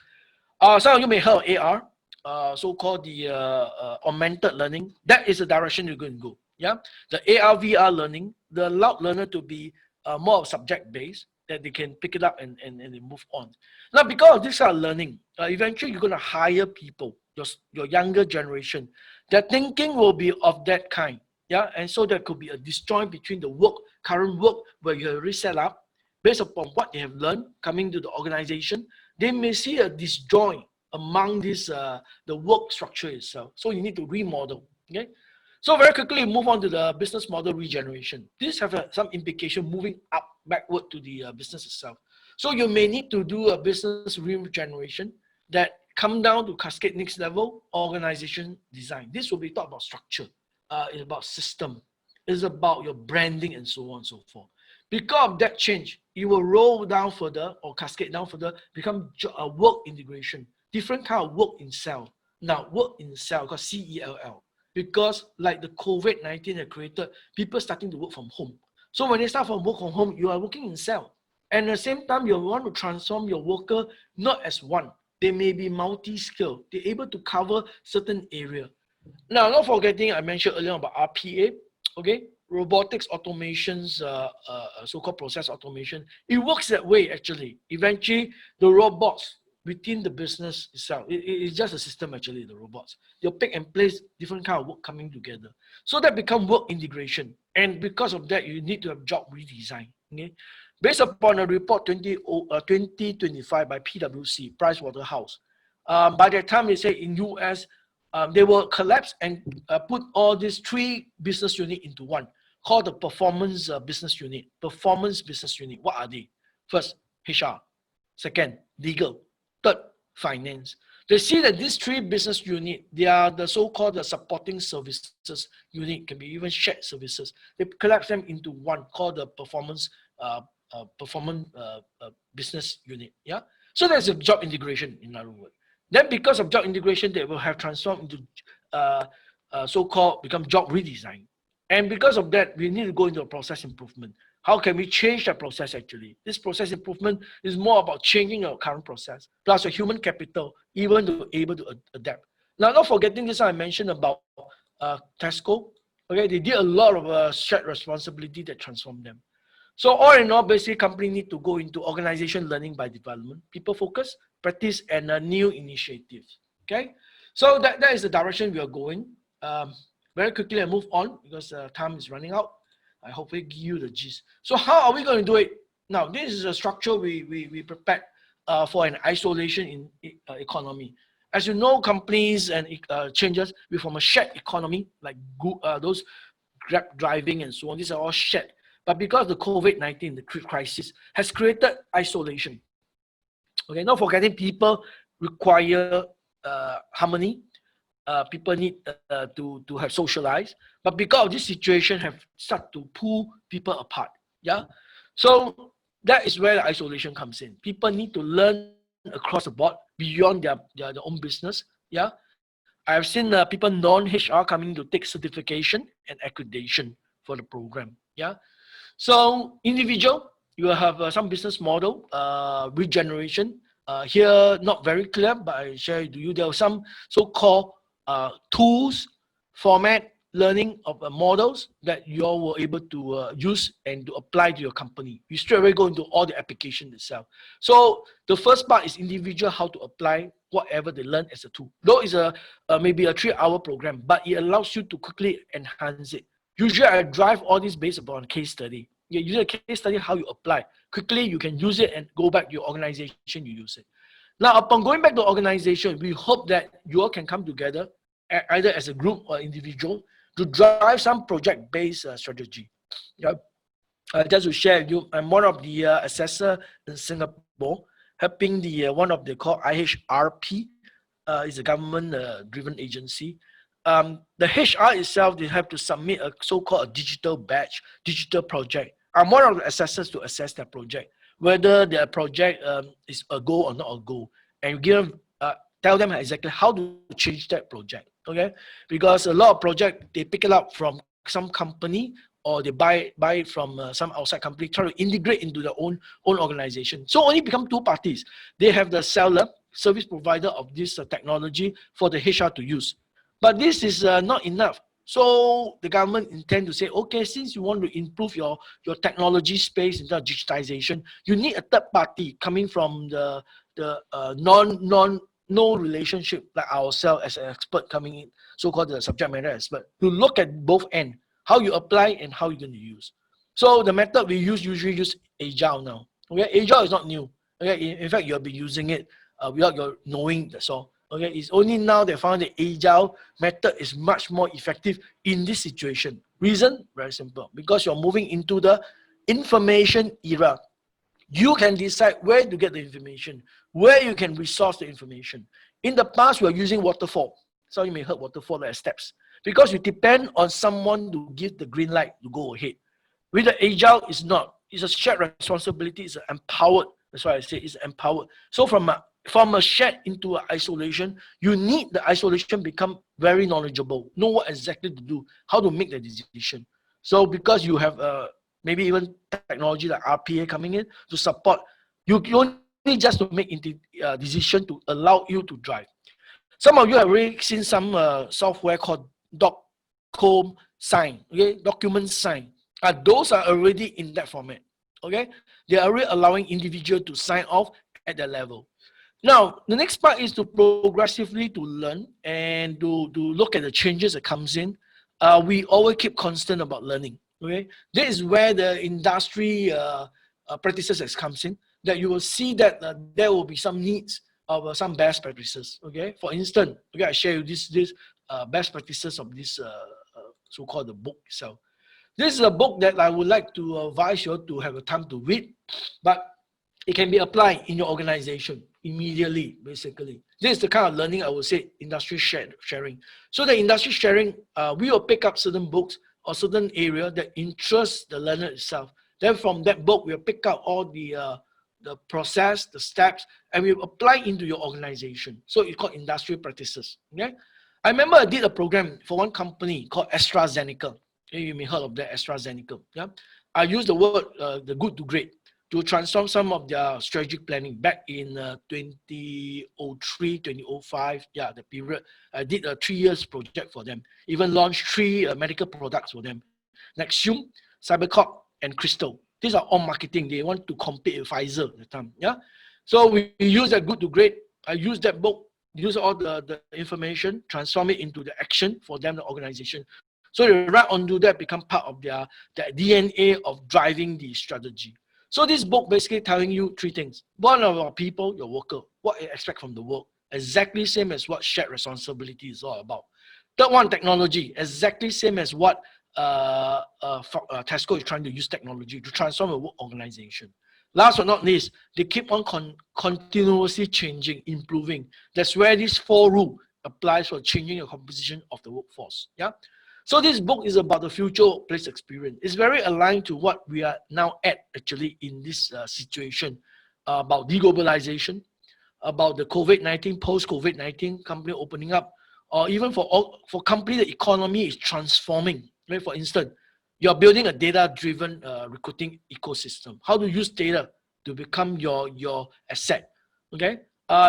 Some of you may heard of AR, so-called the augmented learning. That is the direction you're going to go. Yeah, the AR VR learning, the allowed learner to be more subject-based, that they can pick it up and they move on. Now, because of this kind of learning, eventually you're going to hire people, your younger generation. Their thinking will be of that kind. Yeah, and so there could be a disjoint between the current work where you have already set up, based upon what they have learned coming to the organization. They may see a disjoint among this the work structure itself. So you need to remodel. Okay. So very quickly move on to the business model regeneration. This have some implication moving up backward to the business itself. So you may need to do a business regeneration that come down to cascade next level organization design. This will be talk about structure. It's about system. It's about your branding and so on and so forth. Because of that change, it will roll down further or cascade down further, become a work integration. Different kind of work in cell. Now, work in cell, called CELL. Because like the COVID-19 had created, people starting to work from home. So when they start from work from home, you are working in cell. And at the same time, you want to transform your worker not as one. They may be multi-skill. They're able to cover certain area. Now, not forgetting, I mentioned earlier about RPA, okay? Robotics automations, so-called process automation. It works that way, actually. Eventually, the robots within the business itself, it's just a system, actually, the robots. They'll pick and place different kind of work coming together. So that become work integration. And because of that, you need to have job redesign, okay? Based upon a report 2025 by PwC, Pricewaterhouse, by that time, they say in US, they will collapse and put all these three business units into one, called the performance business unit. Performance business unit. What are they? First, HR. Second, legal. Third, finance. They see that these three business units, they are the so-called the supporting services unit, can be even shared services. They collapse them into one, called the performance business unit. Yeah. So there's a job integration, in other words. Then because of job integration, they will have transformed into so-called become job redesign. And because of that, we need to go into a process improvement. How can we change that process actually? This process improvement is more about changing our current process, plus your human capital, even to be able to adapt. Now, not forgetting this, I mentioned about Tesco. Okay, they did a lot of shared responsibility that transformed them. So all in all, basically, company need to go into organization learning by development, people focus, practice, and new initiatives. Okay, so that is the direction we are going. Very quickly, I move on because time is running out. I hope we give you the gist. So how are we going to do it? Now, this is a structure we prepared for an isolation in economy. As you know, companies and changes from a shared economy, like those Grab driving and so on. These are all shared. But because the COVID-19, the crisis, has created isolation. Okay, not forgetting people require harmony. People need to have socialized. But because of this situation, have started to pull people apart. Yeah. So that is where the isolation comes in. People need to learn across the board beyond their own business. Yeah. I've seen people non-HR coming to take certification and accreditation for the program. Yeah. So individual, you will have some business model, regeneration. Here, not very clear, but I share to you. There are some so-called tools, format, learning of models that you all were able to use and to apply to your company. You straight away go into all the application itself. So the first part is individual, how to apply whatever they learn as a tool. Though it's maybe a 3-hour program, but it allows you to quickly enhance it. Usually I drive all this based upon case study. You use a case study, how you apply. Quickly you can use it and go back to your organization, you use it. Now, upon going back to organization, we hope that you all can come together, either as a group or individual, to drive some project-based strategy. Yeah. Just to share with you, I'm one of the assessor in Singapore, helping the one of the called IHRP, is a government-driven agency. The HR itself, they have to submit a so-called a digital badge, digital project. I'm one of the assessors to assess that project, whether their project is a go or not a go, and give tell them exactly how to change that project. Okay, because a lot of project they pick it up from some company or they buy it from some outside company, try to integrate into their own organization. So only become two parties. They have the seller, service provider of this technology for the HR to use. But this is not enough. So the government intend to say, okay, since you want to improve your technology space in terms of digitization, you need a third party coming from the no relationship like ourselves as an expert coming in, so-called the subject matter expert, to look at both ends, how you apply and how you're going to use. So the method we usually use Agile now. Okay, Agile is not new. Okay, in fact, you'll be using it without your knowing, that's all. Okay, it's only now they found the Agile method is much more effective in this situation. Reason? Very simple. Because you're moving into the information era. You can decide where to get the information, where you can resource the information. In the past, we are using waterfall. So you may heard waterfall as steps. Because you depend on someone to give the green light to go ahead. With the Agile, it's not. It's a shared responsibility. It's empowered. That's why I say it's empowered. So from a shared into isolation, you need the isolation become very knowledgeable, know what exactly to do, how to make the decision. So because you have maybe even technology like RPA coming in to support, you only just to make decision to allow you to drive. Some of you have already seen some software called document sign, okay, document sign. Those are already in that format, okay? They are already allowing individual to sign off at that level. Now, the next part is to progressively to learn and to look at the changes that comes in. We always keep constant about learning, okay? This is where the industry practices has comes in, that you will see that there will be some needs of some best practices, okay? For instance, okay, I share you this best practices of this so-called the book itself. This is a book that I would like to advise you to have a time to read, but it can be applied in your organization immediately, basically. This is the kind of learning I would say industry sharing. So the industry sharing, we will pick up certain books or certain area that interests the learner itself. Then from that book, we'll pick out all the process, the steps, and we apply into your organization. So it's called industry practices. Okay? I remember I did a program for one company called AstraZeneca. You may heard of that, AstraZeneca. Yeah? I used the word the good to great to transform some of their strategic planning back in 2003, 2005, yeah, the period. I did a 3 years project for them, even launched 3 medical products for them. Nexium, Cybercorp, and Crystal. These are all marketing. They want to compete with Pfizer at the time, yeah? So we use that good to great. I use that book, use all the information, transform it into the action for them, the organization. So they right onto that, become part of their DNA of driving the strategy. So this book basically telling you 3 things. One of our people, your worker, what you expect from the work, exactly same as what shared responsibility is all about. Third one, technology, exactly same as what Tesco is trying to use technology to transform a work organization. Last but not least, they keep on continuously changing, improving. That's where this 4 rule applies for changing the composition of the workforce. Yeah. So this book is about the future workplace experience. It's very aligned to what we are now at actually in this situation about deglobalization, about the COVID-19, post-COVID-19 company opening up, or even for company, the economy is transforming. Right? For instance, you're building a data-driven recruiting ecosystem. How to use data to become your asset. Okay.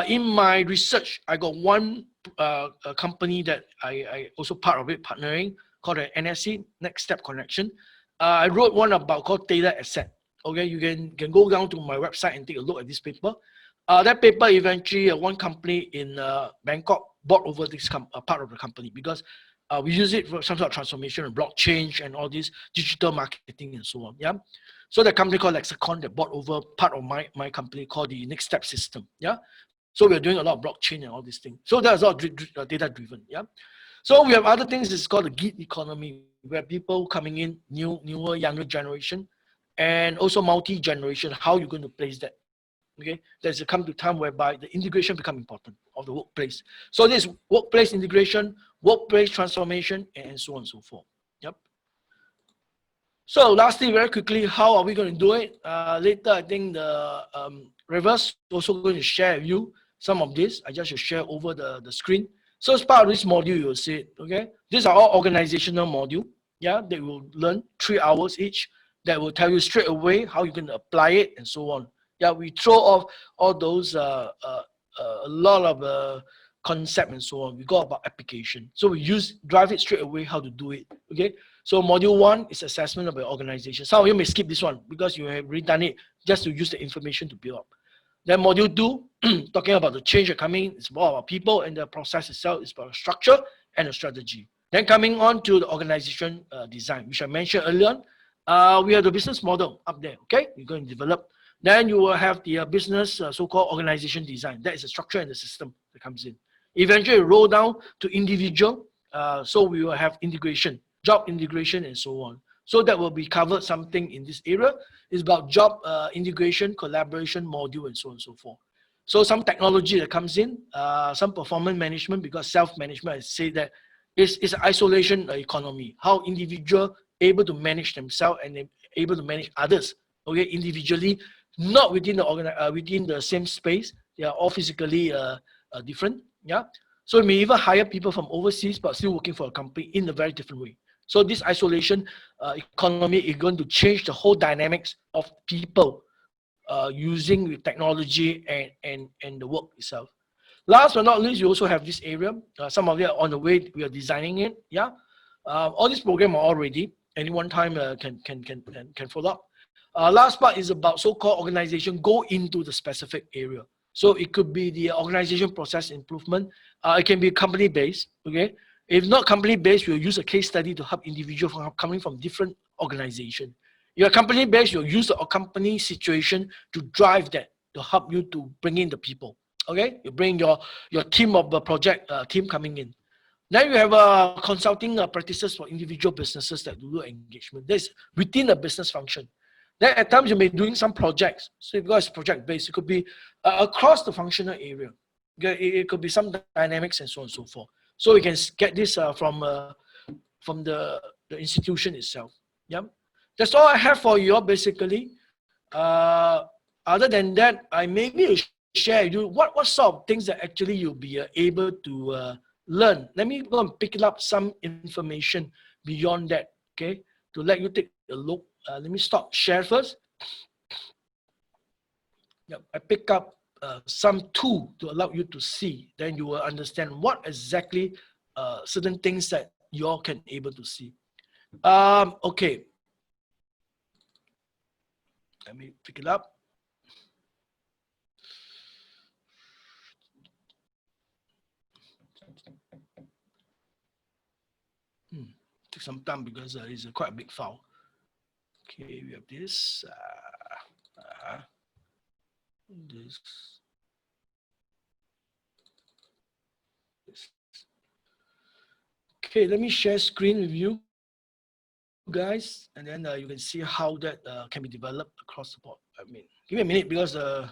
In my research, I got one company that I also part of it, partnering, called the NSC, Next Step Connection. I wrote one about called Data Asset. Okay, you can go down to my website and take a look at this paper. That paper eventually, one company in Bangkok bought over this part of the company because we use it for some sort of transformation and blockchain and all this digital marketing and so on. Yeah. So the company called Lexicon that bought over part of my company called the Next Step System. Yeah. So we're doing a lot of blockchain and all these things. So that's all data driven. Yeah. So we have other things. It's called the gig economy, where people coming in, newer, younger generation, and also multi-generation. How you're going to place that? Okay, there's a come to time whereby the integration become important of the workplace. So this workplace integration, workplace transformation, and so on and so forth. Yep. So lastly, very quickly, how are we going to do it? Later, I think the Reveres also going to share with you some of this. I just should share over the screen. So as part of this module, you'll see it, okay? These are all organizational module, yeah? They will learn 3 hours each. That will tell you straight away how you can apply it and so on. Yeah, we throw off all those, a lot of concept and so on. We go about application. So we drive it straight away how to do it, okay? So module 1 is assessment of the organization. Some of you may skip this one because you have redone it just to use the information to build up. Then module 2, talking about the change coming, it's more about people, and the process itself is about structure and the strategy. Then coming on to the organization design, which I mentioned earlier on, we have the business model up there, okay? You're going to develop. Then you will have the business so-called organization design. That is the structure and the system that comes in. Eventually roll down to individual, so we will have integration, job integration and so on. So that will be covered something in this area. It's about job integration, collaboration, module, and so on and so forth. So some technology that comes in, some performance management, because self-management, I say that it's an isolation economy. How individual able to manage themselves and able to manage others, okay, individually, not within the within the same space. They are all physically different. Yeah. So we may even hire people from overseas, but still working for a company in a very different way. So this isolation economy is going to change the whole dynamics of people using with technology and the work itself. Last but not least, you also have this area. Some of you are on the way. We are designing it. Yeah, all these programs are all ready. Any one time can follow up. Last part is about so-called organization go into the specific area. So it could be the organization process improvement. It can be company-based, okay? If not company-based, we'll use a case study to help individuals coming from different organizations. If you're company-based, you'll use the company situation to drive that, to help you to bring in the people, okay? You bring your team of the project team coming in. Then you have consulting practices for individual businesses that do engagement. That's within a business function. Then at times you may be doing some projects. So because it's project-based, it could be across the functional area. It could be some dynamics and so on and so forth. So we can get this from the institution itself. Yeah, that's all I have for you all basically. Other than that, I maybe will share you what sort of things that actually you'll be able to learn. Let me go and pick up some information beyond that, okay, to let you take a look. Let me stop share first. Yep, I pick up some tool to allow you to see. Then you will understand what exactly certain things that you all can able to see. Okay. Let me pick it up. Take some time because it's quite a big file. Okay, we have this. This. Okay, let me share screen with you guys, and then you can see how that can be developed across the board. I mean, give me a minute because okay,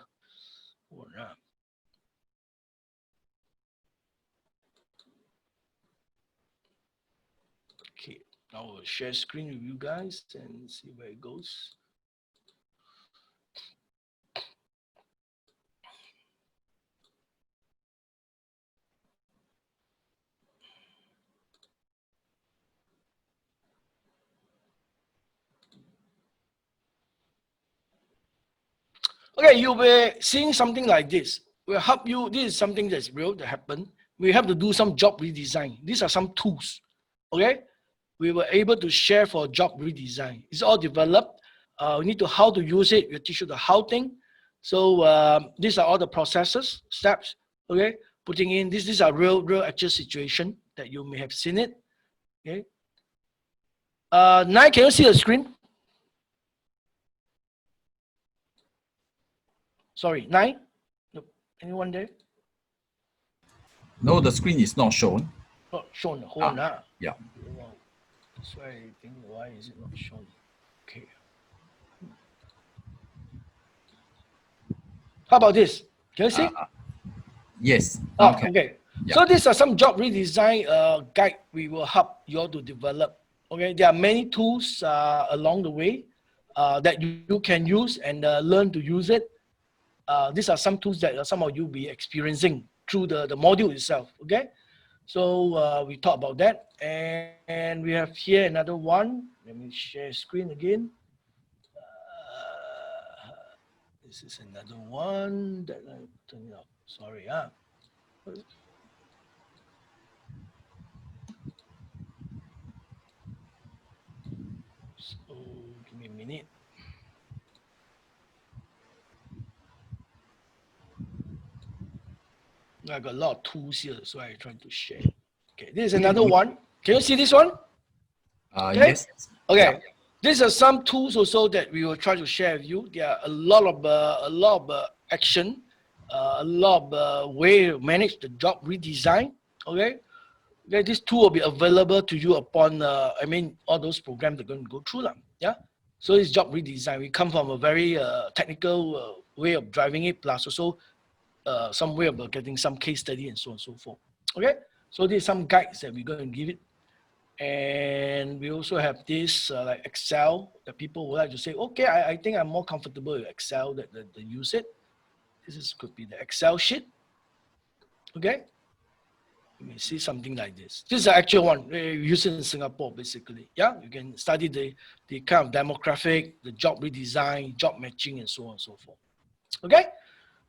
I will share screen with you guys and see where it goes. Okay, you'll be seeing something like this. We'll help you. This is something that's real that happened. We have to do some job redesign. These are some tools. Okay, we were able to share for job redesign. It's all developed. We need to how to use it. We'll teach you the how thing. So these are all the processes, steps, okay? Putting in, these are real actual situation that you may have seen it, okay? Nine, can you see the screen? Sorry, nine? Nope. Anyone there? No, the screen is not shown. Not shown. Hold on. Yeah. That's why I think, why is it not shown? Okay. How about this? Can you see? Yes. Oh, Okay. okay. Yeah. So these are some job redesign guide we will help you all to develop. Okay, there are many tools along the way that you can use and learn to use it. These are some tools that some of you will be experiencing through the module itself. Okay, so we talked about that, and we have here another one. Let me share screen again. This is another one that I turned out. Sorry, So give me a minute. I got a lot of tools here, so I try to share. Okay, this is another one. Can you see this one? Okay. Yes. Okay. Yeah. These are some tools also that we will try to share with you. There are a lot of action, a lot of way to manage the job redesign. Okay. Okay, this tool will be available to you upon all those programs they're going to go through. Yeah. So it's job redesign. We come from a very technical way of driving it, plus also some way of getting some case study and so on and so forth. Okay. So these are some guides that we're going to give it. And we also have this like Excel that people would like to say, okay, I think I'm more comfortable with Excel that use it. Could be the Excel sheet. Okay. You may see something like this. This is the actual one we use it in Singapore, basically. Yeah, you can study the kind of demographic, the job redesign, job matching, and so on and so forth. Okay,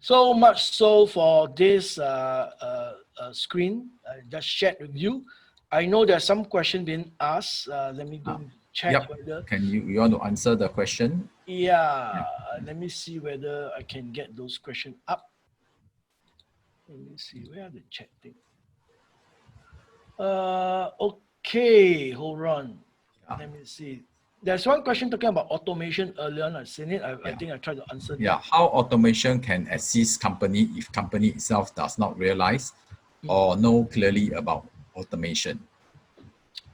so much so for this screen I just shared with you. I know there's some question being asked. Let me go check Yep. whether. Can you want to answer the question? Yeah, let me see whether I can get those questions up. Let me see, where are the chat thing? Okay, hold on. Let me see. There's one question talking about automation earlier on. I've seen it. I think I tried to answer that. Yeah, how automation can assist company if company itself does not realize or know clearly about automation?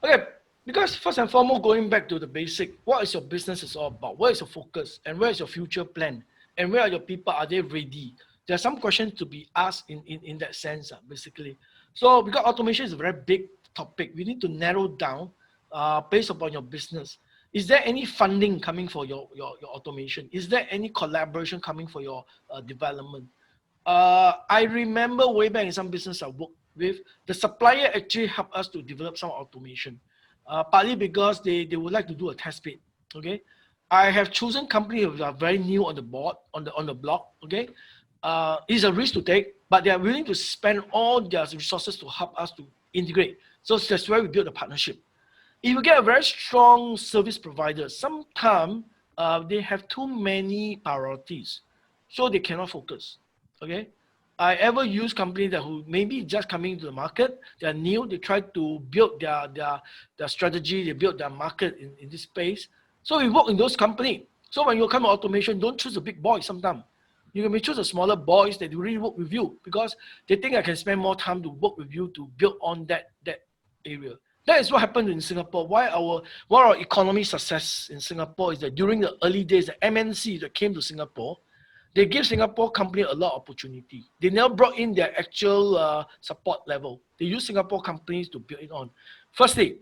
Okay, because first and foremost, going back to the basic, what is your business is all about? What is your focus? And where is your future plan? And where are your people? Are they ready? There are some questions to be asked in that sense, basically. So because automation is a very big topic, we need to narrow down based upon your business. Is there any funding coming for your automation? Is there any collaboration coming for your development? I remember way back in some business I worked with, the supplier actually helped us to develop some automation, partly because they would like to do a test bed. Okay, I have chosen companies that are very new on the board, on the block. Okay, it's a risk to take, but they are willing to spend all their resources to help us to integrate. So that's why we build a partnership. If you get a very strong service provider, sometimes they have too many priorities, so they cannot focus. Okay, I ever use companies that who maybe just coming into the market, they're new, they try to build their strategy, they build their market in this space. So we work in those companies. So when you come to automation, don't choose a big boy sometimes. You may choose a smaller boys that really work with you because they think I can spend more time to work with you to build on that area. That is what happened in Singapore. Why our economy success in Singapore is that during the early days, the MNC that came to Singapore, they give Singapore company a lot of opportunity. They never brought in their actual support level. They use Singapore companies to build it on. Firstly,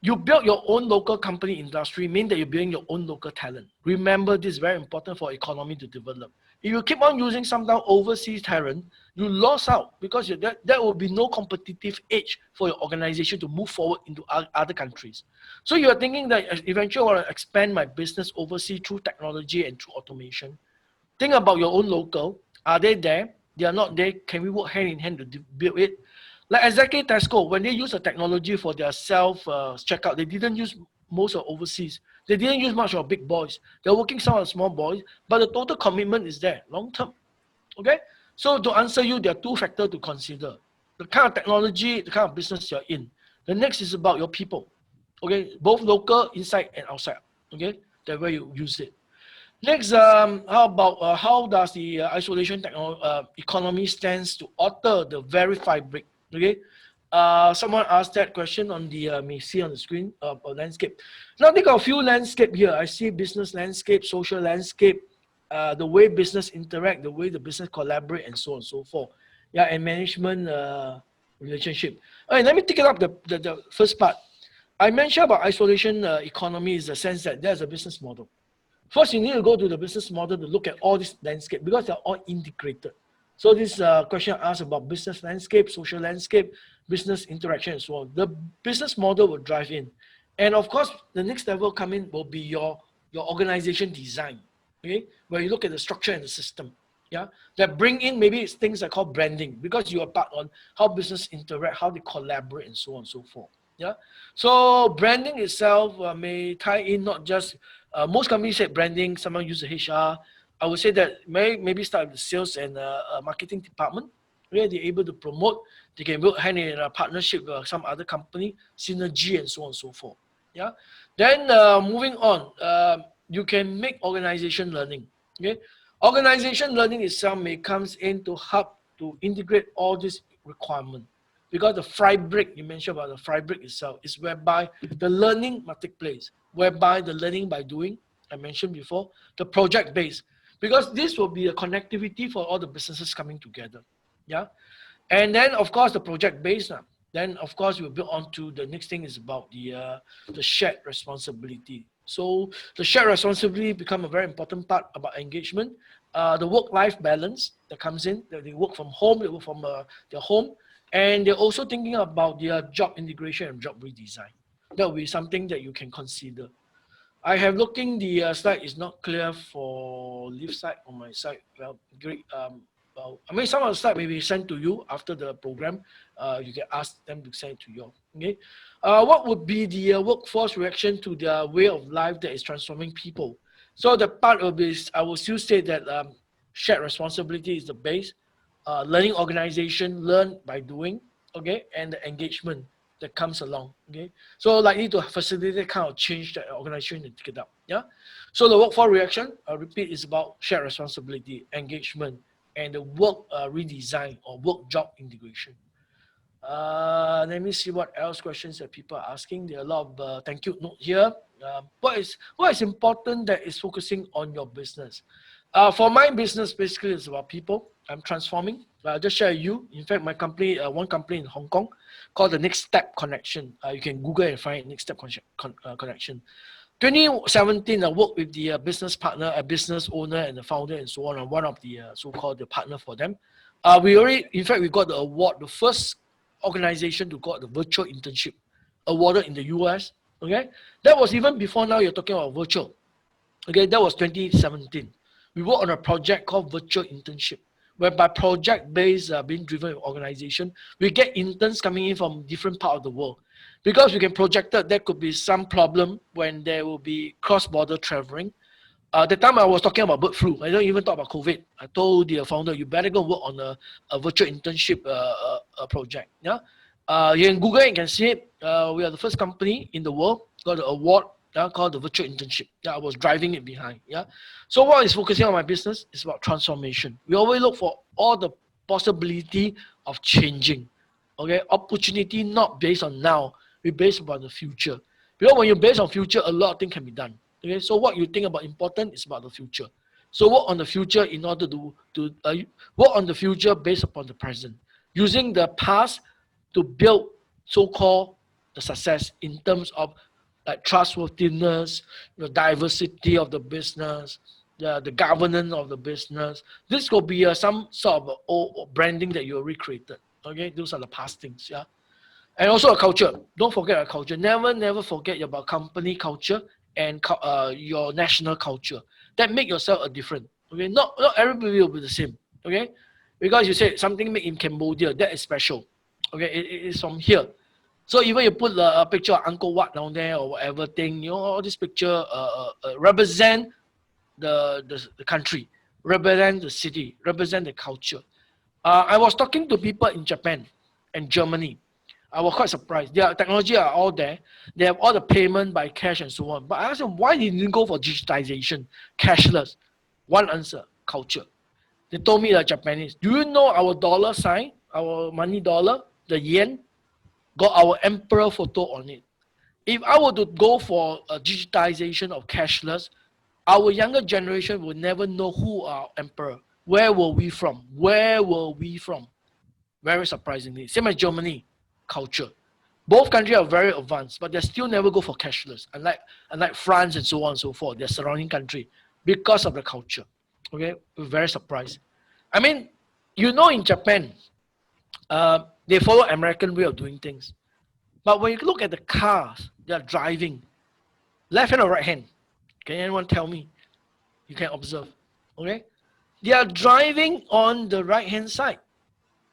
you build your own local company industry, mean that you're building your own local talent. Remember, this is very important for economy to develop. If you keep on using sometimes overseas talent, you lost out because there will be no competitive edge for your organization to move forward into other countries. So you're thinking that eventually I want to expand my business overseas through technology and through automation. Think about your own local. Are they there? They are not there. Can we work hand in hand to build it? Like exactly Tesco, when they use the technology for their self checkout, they didn't use most of overseas. They didn't use much of big boys. They're working some of the small boys, but the total commitment is there, long term. Okay? So to answer you, there are two factors to consider. The kind of technology, the kind of business you're in. The next is about your people. Okay? Both local, inside and outside. Okay? That's where you use it. Next, how about how does the isolation economy stands to alter the very fabric? Okay, someone asked that question on the may see on the screen landscape. Now they got a few landscape here. I see business landscape, social landscape, the way business interact, the way the business collaborate, and so on and so forth. Yeah, and management relationship. All right, let me take it up the first part. I mentioned about isolation economy is the sense that there's a business model. First, you need to go to the business model to look at all this landscape because they're all integrated. So this question asked about business landscape, social landscape, business interaction, and so on. The business model will drive in. And of course, the next level come in will be your organization design, okay? Where you look at the structure and the system, yeah? That bring in maybe it's things that called branding because you are part on how business interact, how they collaborate, and so on and so forth, yeah? So branding itself may tie in not just most companies say branding, someone use the HR. I would say that maybe start with the sales and marketing department, where they're able to promote, they can build hand in a partnership with some other company, synergy and so on and so forth. Yeah. Then moving on, you can make organization learning. Okay. Organization learning itself may comes in to help to integrate all these requirements. Because the fabric, you mentioned about the fabric itself, is whereby the learning must take place, whereby the learning by doing, I mentioned before, the project based, because this will be a connectivity for all the businesses coming together. Yeah. And then of course the project based now. Then of course we'll build on to the next thing is about the shared responsibility. So the shared responsibility become a very important part about engagement. The work-life balance that comes in, that they work from home, they work from their home, and they're also thinking about their job integration and job redesign. That will be something that you can consider. I have looking the slide is not clear for left side on my side. Well, great. Well, I mean, some of the slide may be sent to you after the program. You can ask them to send it to you. Okay. What would be the workforce reaction to their way of life that is transforming people? So the part of this, I will still say that shared responsibility is the base. Learning organization, learn by doing. Okay, and the engagement that comes along. Okay, so likely to facilitate kind of change that organization and take it up. Yeah, so the workforce reaction, I repeat, is about shared responsibility, engagement, and the work redesign or work job integration. Let me see what else questions that people are asking. There are a lot of thank you note here. What is important that is focusing on your business? For my business, basically, it's about people. I'm transforming. I'll just share with you. In fact, my company, one company in Hong Kong, called the Next Step Connection. You can Google and find Next Step Connection. 2017, I worked with the business partner, a business owner, and the founder, and so on. One of the so-called the partner for them. In fact, we got the award, the first organization to got the virtual internship awarded in the US. Okay, that was even before now. You're talking about virtual. Okay, that was 2017. We worked on a project called virtual internship, whereby project-based being driven organization, we get interns coming in from different part of the world. Because we can project that there could be some problem when there will be cross-border traveling. The time I was talking about bird flu, I don't even talk about COVID. I told the founder, you better go work on a virtual internship project. Yeah, you can Google it, you can see it. We are the first company in the world got the award called the virtual internship. Yeah, I was driving it behind. Yeah, so what is focusing on my business is about transformation. We always look for all the possibility of changing. Okay, opportunity not based on now, we based upon the future. Because when you're based on future, a lot of things can be done. Okay, so what you think about important is about the future. So work on the future in order to work on the future based upon the present, using the past to build so-called the success in terms of like trustworthiness, the diversity of the business, the governance of the business. This could be some sort of old branding that you recreated. Okay, those are the past things. Yeah, and also a culture. Don't forget a culture. Never forget about company culture and your national culture. That make yourself a different. Okay, not everybody will be the same. Okay, because you said something made in Cambodia, that is special. Okay, it is from here. So even you put a picture of Uncle Wat down there or whatever thing, all this picture represent the country, represent the city, represent the culture. I was talking to people in Japan and Germany. I was quite surprised. Their technology are all there. They have all the payment by cash and so on. But I asked them, why didn't you go for digitization, cashless? One answer, culture. They told me, the Japanese, do you know our dollar sign, our money dollar, the yen, got our emperor photo on it? If I were to go for a digitization of cashless, our younger generation will never know who our emperor. Where were we from? Where were we from? Very surprisingly. Same as Germany, culture. Both countries are very advanced, but they still never go for cashless, unlike France and so on and so forth, their surrounding country, because of the culture. Okay, we're very surprised. I mean, in Japan, they follow American way of doing things. But when you look at the cars they are driving, left hand or right hand, can anyone tell me? You can observe. Okay, they are driving on the right hand side.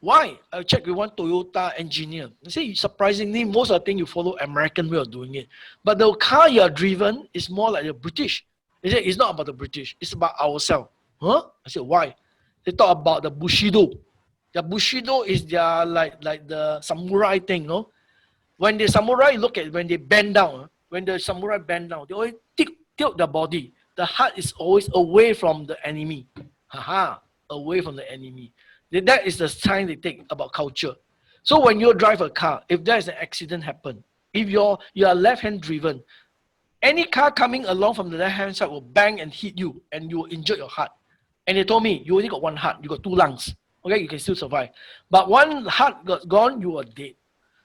Why? I checked with one Toyota engineer. You see, surprisingly, most of the thing you follow American way of doing it. But the car you are driven is more like the British. He said, it's not about the British, it's about ourselves. Huh? I said, why? They talk about the Bushido. The Bushido is their like the samurai thing, no? When the samurai look at when they bend down, when the samurai bend down, they always tilt the body. The heart is always away from the enemy. Haha, away from the enemy. That is the sign they take about culture. So when you drive a car, if there is an accident happen, if you are left-hand driven, any car coming along from the left-hand side will bang and hit you, and you will injure your heart. And they told me, you only got one heart, you got two lungs. Okay, you can still survive. But one heart got gone, you are dead.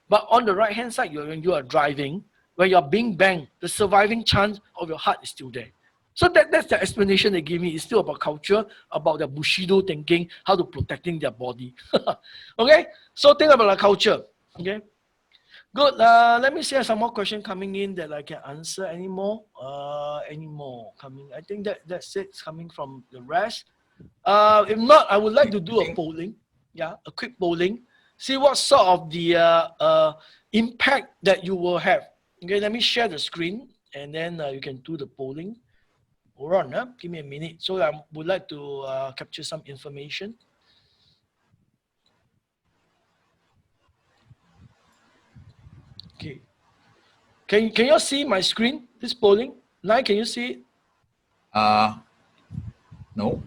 But on the right-hand side, when you are driving, when you are being banged, the surviving chance of your heart is still there. So that's the explanation they give me. It's still about culture, about the Bushido thinking, how to protecting their body. Okay, so think about the culture. Okay, good. Let me see some more questions coming in that I can answer. Any more coming? I think that's it coming from the rest. If not, I would like to do a polling. Yeah, a quick polling. See what sort of the impact that you will have. Okay, let me share the screen and then you can do the polling. Hold on, give me a minute. So I would like to capture some information. Okay. Can you see my screen? This polling? Now can you see it? No.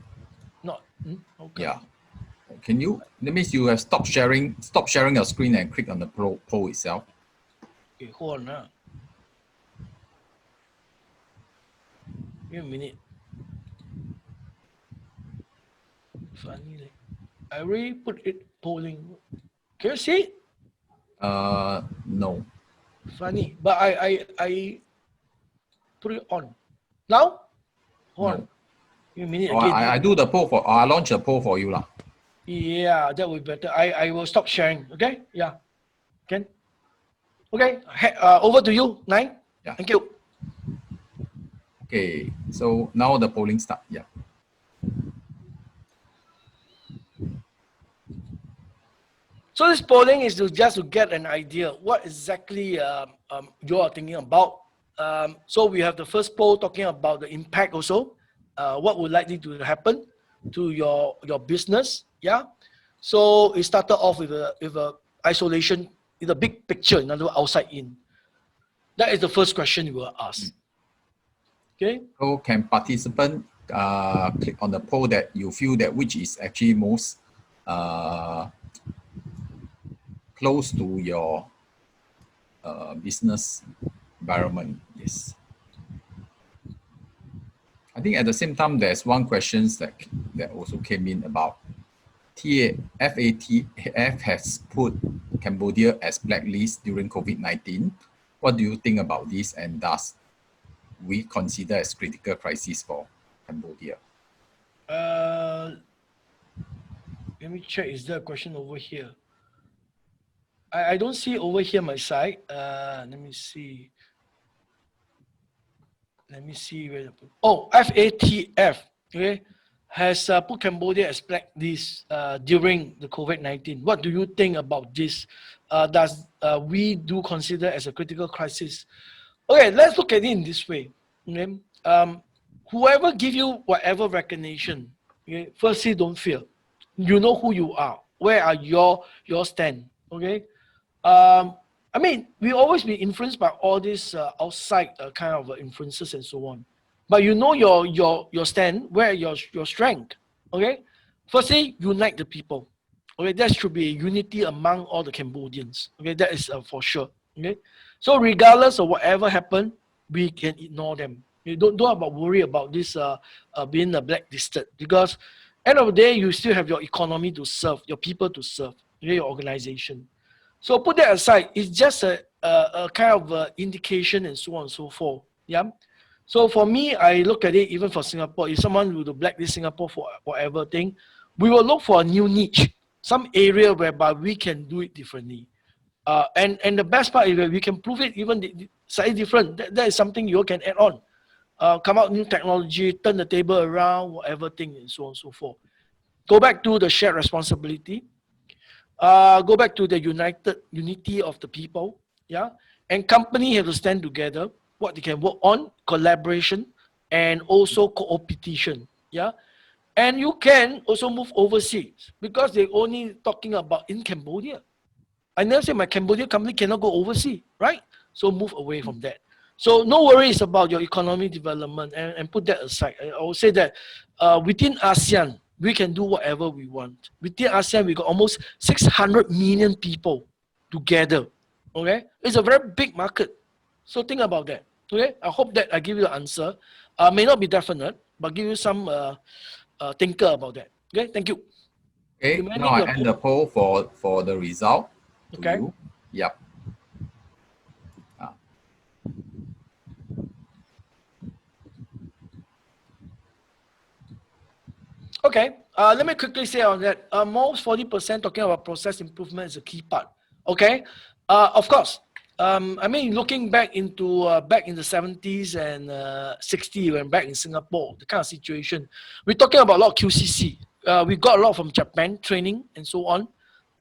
No. Okay. Yeah. Can you? That means you have stopped sharing your screen and click on the poll itself. Okay, hold on. Give me a minute. Funny, like, I already put it polling. Can you see it? No. Funny, but I put it on. Now? Hold on. Give me a minute again. I do the poll I launch a poll for you lah. Yeah, that would be better. I will stop sharing. Okay? Yeah. Can? Okay. Over to you, Nine. Yeah. Thank you. Okay. So now the polling start. Yeah. So this polling is just to get an idea what exactly you are thinking about. So we have the first poll talking about the impact also. What would likely to happen to your business? Yeah. So it started off with a isolation, with a big picture, in other words, outside in. That is the first question you will ask. Okay. So can participant click on the poll that you feel that which is actually most close to your business environment. Yes. I think at the same time, there's one question that also came in about FATF has put Cambodia as blacklist during COVID-19. What do you think about this, and does we consider as critical crisis for Cambodia? Let me check. Is there a question over here? I don't see over here my side. Let me see. Let me see where. Oh, FATF. Okay, has put Cambodia as blacklist during the COVID-19. What do you think about this we do consider as a critical crisis. Okay, let's look at it in this way. Okay? Whoever give you whatever recognition, okay, firstly, don't fear. You know who you are. Where are your stand? Okay. I mean, we always be influenced by all these outside kind of influences and so on. But you know your stand, where your strength. Okay. Firstly, unite the people. Okay, there should be a unity among all the Cambodians. Okay, that is for sure. Okay, so regardless of whatever happened, we can ignore them. You don't about worry about this being blacklisted, because end of the day you still have your economy to serve, your people to serve, okay, your organization. So put that aside. It's just a kind of indication and so on and so forth. Yeah. So for me, I look at it even for Singapore. If someone were to blacklist Singapore for whatever thing, we will look for a new niche, some area whereby we can do it differently. And the best part is that we can prove it even slightly different. That is something you can add on. Come out new technology, turn the table around, whatever thing, and so on and so forth. Go back to the shared responsibility. Go back to the unity of the people. Yeah, and company have to stand together. What they can work on, collaboration, and also competition. Yeah, and you can also move overseas, because they only talking about in Cambodia. I never say my Cambodia company cannot go overseas, right? So move away from that. So no worries about your economic development, and put that aside. I will say that within ASEAN, we can do whatever we want. Within ASEAN, we got almost 600 million people together. Okay, it's a very big market. So think about that. Okay, I hope that I give you the answer. May not be definite, but give you some thinker about that. Okay, thank you. Okay, now Demanding I your end the poll for the result to okay. you. Yep. Ah, Okay, let me quickly say on that. Most 40% talking about process improvement is a key part. Okay, of course. I mean, looking back into back in the 70s and 60s, when back in Singapore, the kind of situation, we're talking about a lot of QCC. We got a lot from Japan training and so on.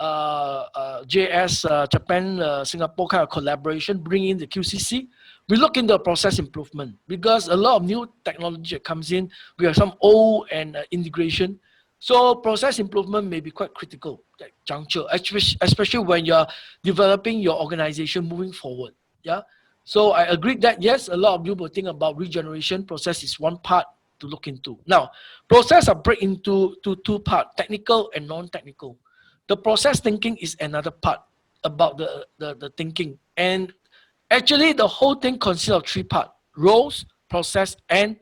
JS Japan Singapore kind of collaboration, bring in the QCC. We look into process improvement, because a lot of new technology that comes in. We have some old and integration. So process improvement may be quite critical at juncture, especially when you're developing your organization moving forward. Yeah. So I agree that yes, a lot of you will think about regeneration. Process is one part to look into. Now, process are break into two parts: technical and non-technical. The process thinking is another part about the thinking. And actually, the whole thing consists of three parts: roles, process, and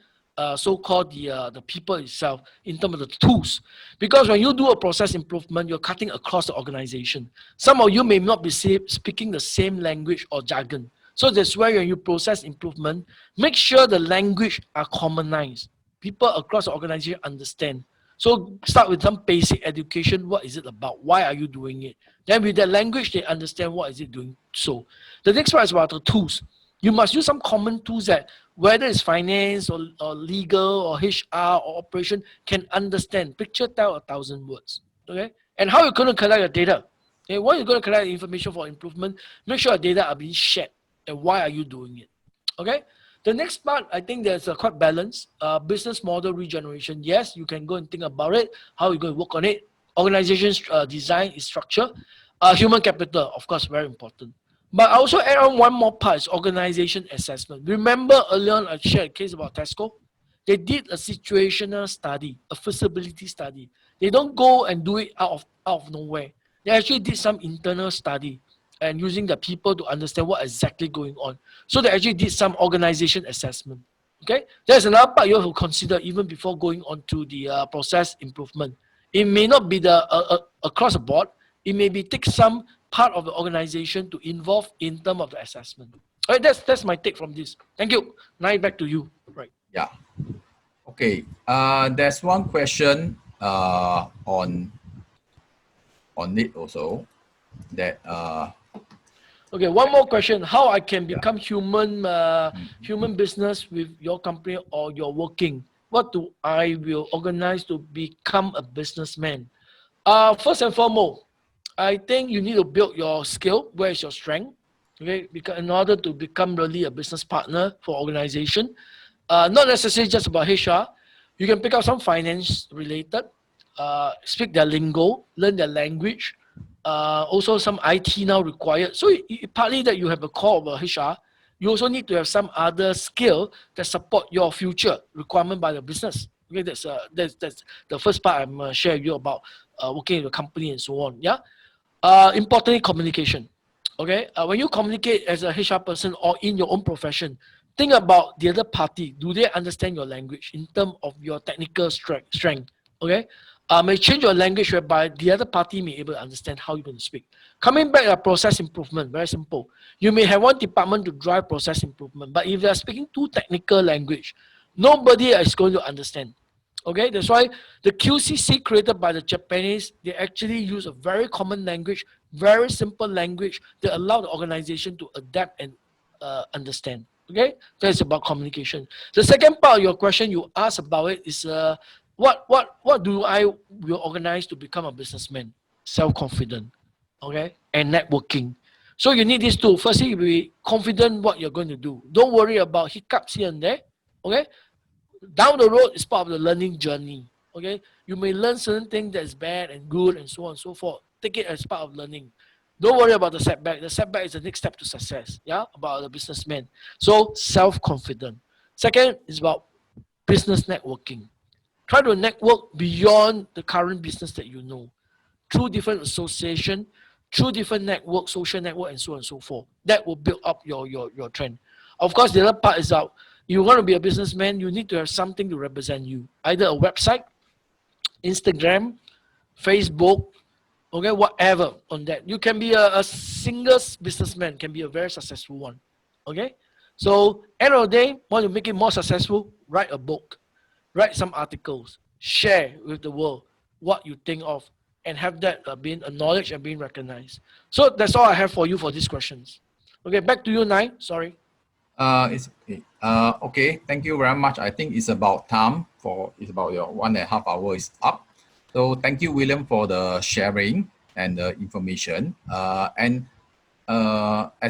so-called the people itself, in terms of the tools. Because when you do a process improvement, you're cutting across the organization. Some of you may not be speaking the same language or jargon. So that's why when you process improvement, make sure the language are commonized. People across the organization understand. So start with some basic education. What is it about? Why are you doing it? Then with that language, they understand what is it doing. So the next part is about the tools. You must use some common tools that whether it's finance or legal or HR or operation can understand. Picture tell 1,000 words. Okay? And how you're going to collect the data? Okay, when you're going to collect information for improvement, make sure the data are being shared. And why are you doing it? Okay? The next part, I think there's a quite balance. Business model regeneration. Yes, you can go and think about it. How you're going to work on it. Organization design is structure. Human capital, of course, very important. But I also add on one more part, is organization assessment. Remember earlier on I shared a case about Tesco? They did a situational study, a feasibility study. They don't go and do it out of nowhere. They actually did some internal study and using the people to understand what exactly going on. So they actually did some organization assessment. Okay, there's another part you have to consider even before going on to the process improvement. It may not be the across the board. It may be take some part of the organization to involve in terms of the assessment. All right, that's my take from this. Thank you. Now back to you. Right. yeah. Okay. There's one question on it also, that Okay, one more question. How I can yeah. become human business with your company or your working? What do I will organize to become a businessman? First and foremost, I think you need to build your skill. Where is your strength? Okay, because in order to become really a business partner for organization, not necessarily just about HR. You can pick up some finance related, speak their lingo, learn their language. Also, some IT now required. So partly that you have a core of a HR, you also need to have some other skill that support your future requirement by the business. Okay, that's the first part I'm share with you about working in a company and so on. Yeah. Importantly, communication. Okay, when you communicate as a HR person or in your own profession, think about the other party. Do they understand your language in terms of your technical strength? Okay, may change your language whereby the other party may able to understand how you're going to speak. Coming back to process improvement, very simple. You may have one department to drive process improvement, but if they are speaking too technical language, nobody is going to understand. Okay, that's why the QCC created by the Japanese, they actually use a very common language, very simple language that allow the organization to adapt and understand. Okay, that's about communication. The second part of your question you asked about it is what do I will organize to become a businessman? Self-confident, okay, and networking. So you need these two. Firstly, be confident what you're going to do. Don't worry about hiccups here and there. Okay, down the road is part of the learning journey. Okay, you may learn certain things that's bad and good and so on and so forth. Take it as part of learning. Don't worry about the setback. The setback is the next step to success. Yeah, about the businessman. So self-confident. Second is about business networking. Try to network beyond the current business that you know through different association, through different network, social network, and so on and so forth. That will build up your trend. Of course, the other part is that you want to be a businessman, you need to have something to represent you. Either a website, Instagram, Facebook, okay, whatever on that. You can be a single businessman, can be a very successful one. Okay? So end of the day, want to make it more successful, write a book, write some articles, share with the world what you think of, and have that being acknowledged and being recognized. So that's all I have for you for these questions. Okay, back to you, Nine. Sorry. It's okay. Okay, thank you very much. I think it's about time for, it's about your 1.5 hours is up. So thank you, William, for the sharing and the information. As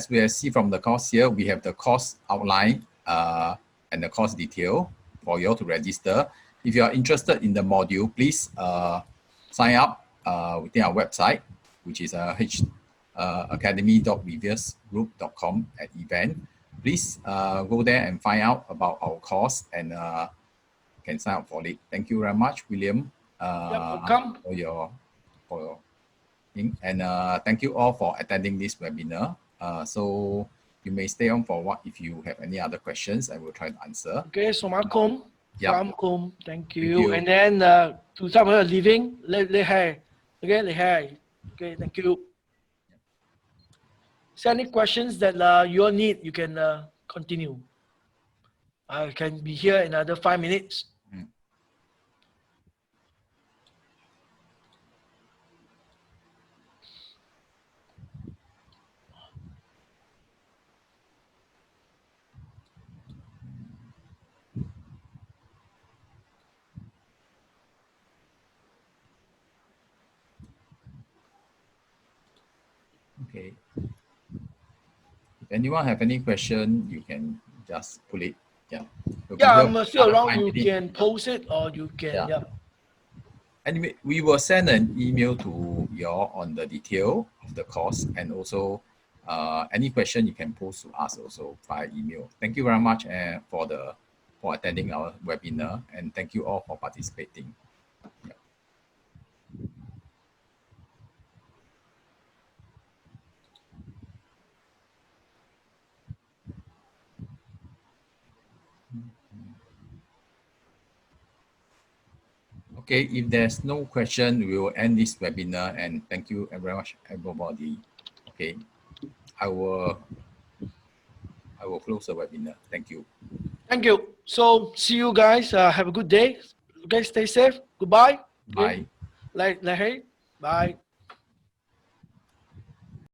we see from the course here, we have the course outline and the course detail for you all to register. If you are interested in the module, please sign up within our website, which is academy.reveresgroup.com at event. Please go there and find out about our course and can sign up for it. Thank you very much, William, welcome. for your thing. And thank you all for attending this webinar. So you may stay on for what if you have any other questions, I will try to answer. Okay, Somakom. Yeah. Thank you. And then to some of you leaving, okay, okay, thank you. Is there any questions that you all need? You can continue. I can be here in another 5 minutes. Okay. If anyone have any question, you can just put it. Yeah. Yeah, I'm still around. You can post it or you can. Yeah. Anyway, we will send an email to you all on the detail of the course, and also any question you can post to us also via email. Thank you very much for attending our webinar, and thank you all for participating. Yeah. Okay, if there's no question, we will end this webinar, and thank you very much, everybody. Okay, I will close the webinar. Thank you. Thank you. So see you guys. Have a good day. Okay, stay safe. Goodbye. Bye. Hey, bye.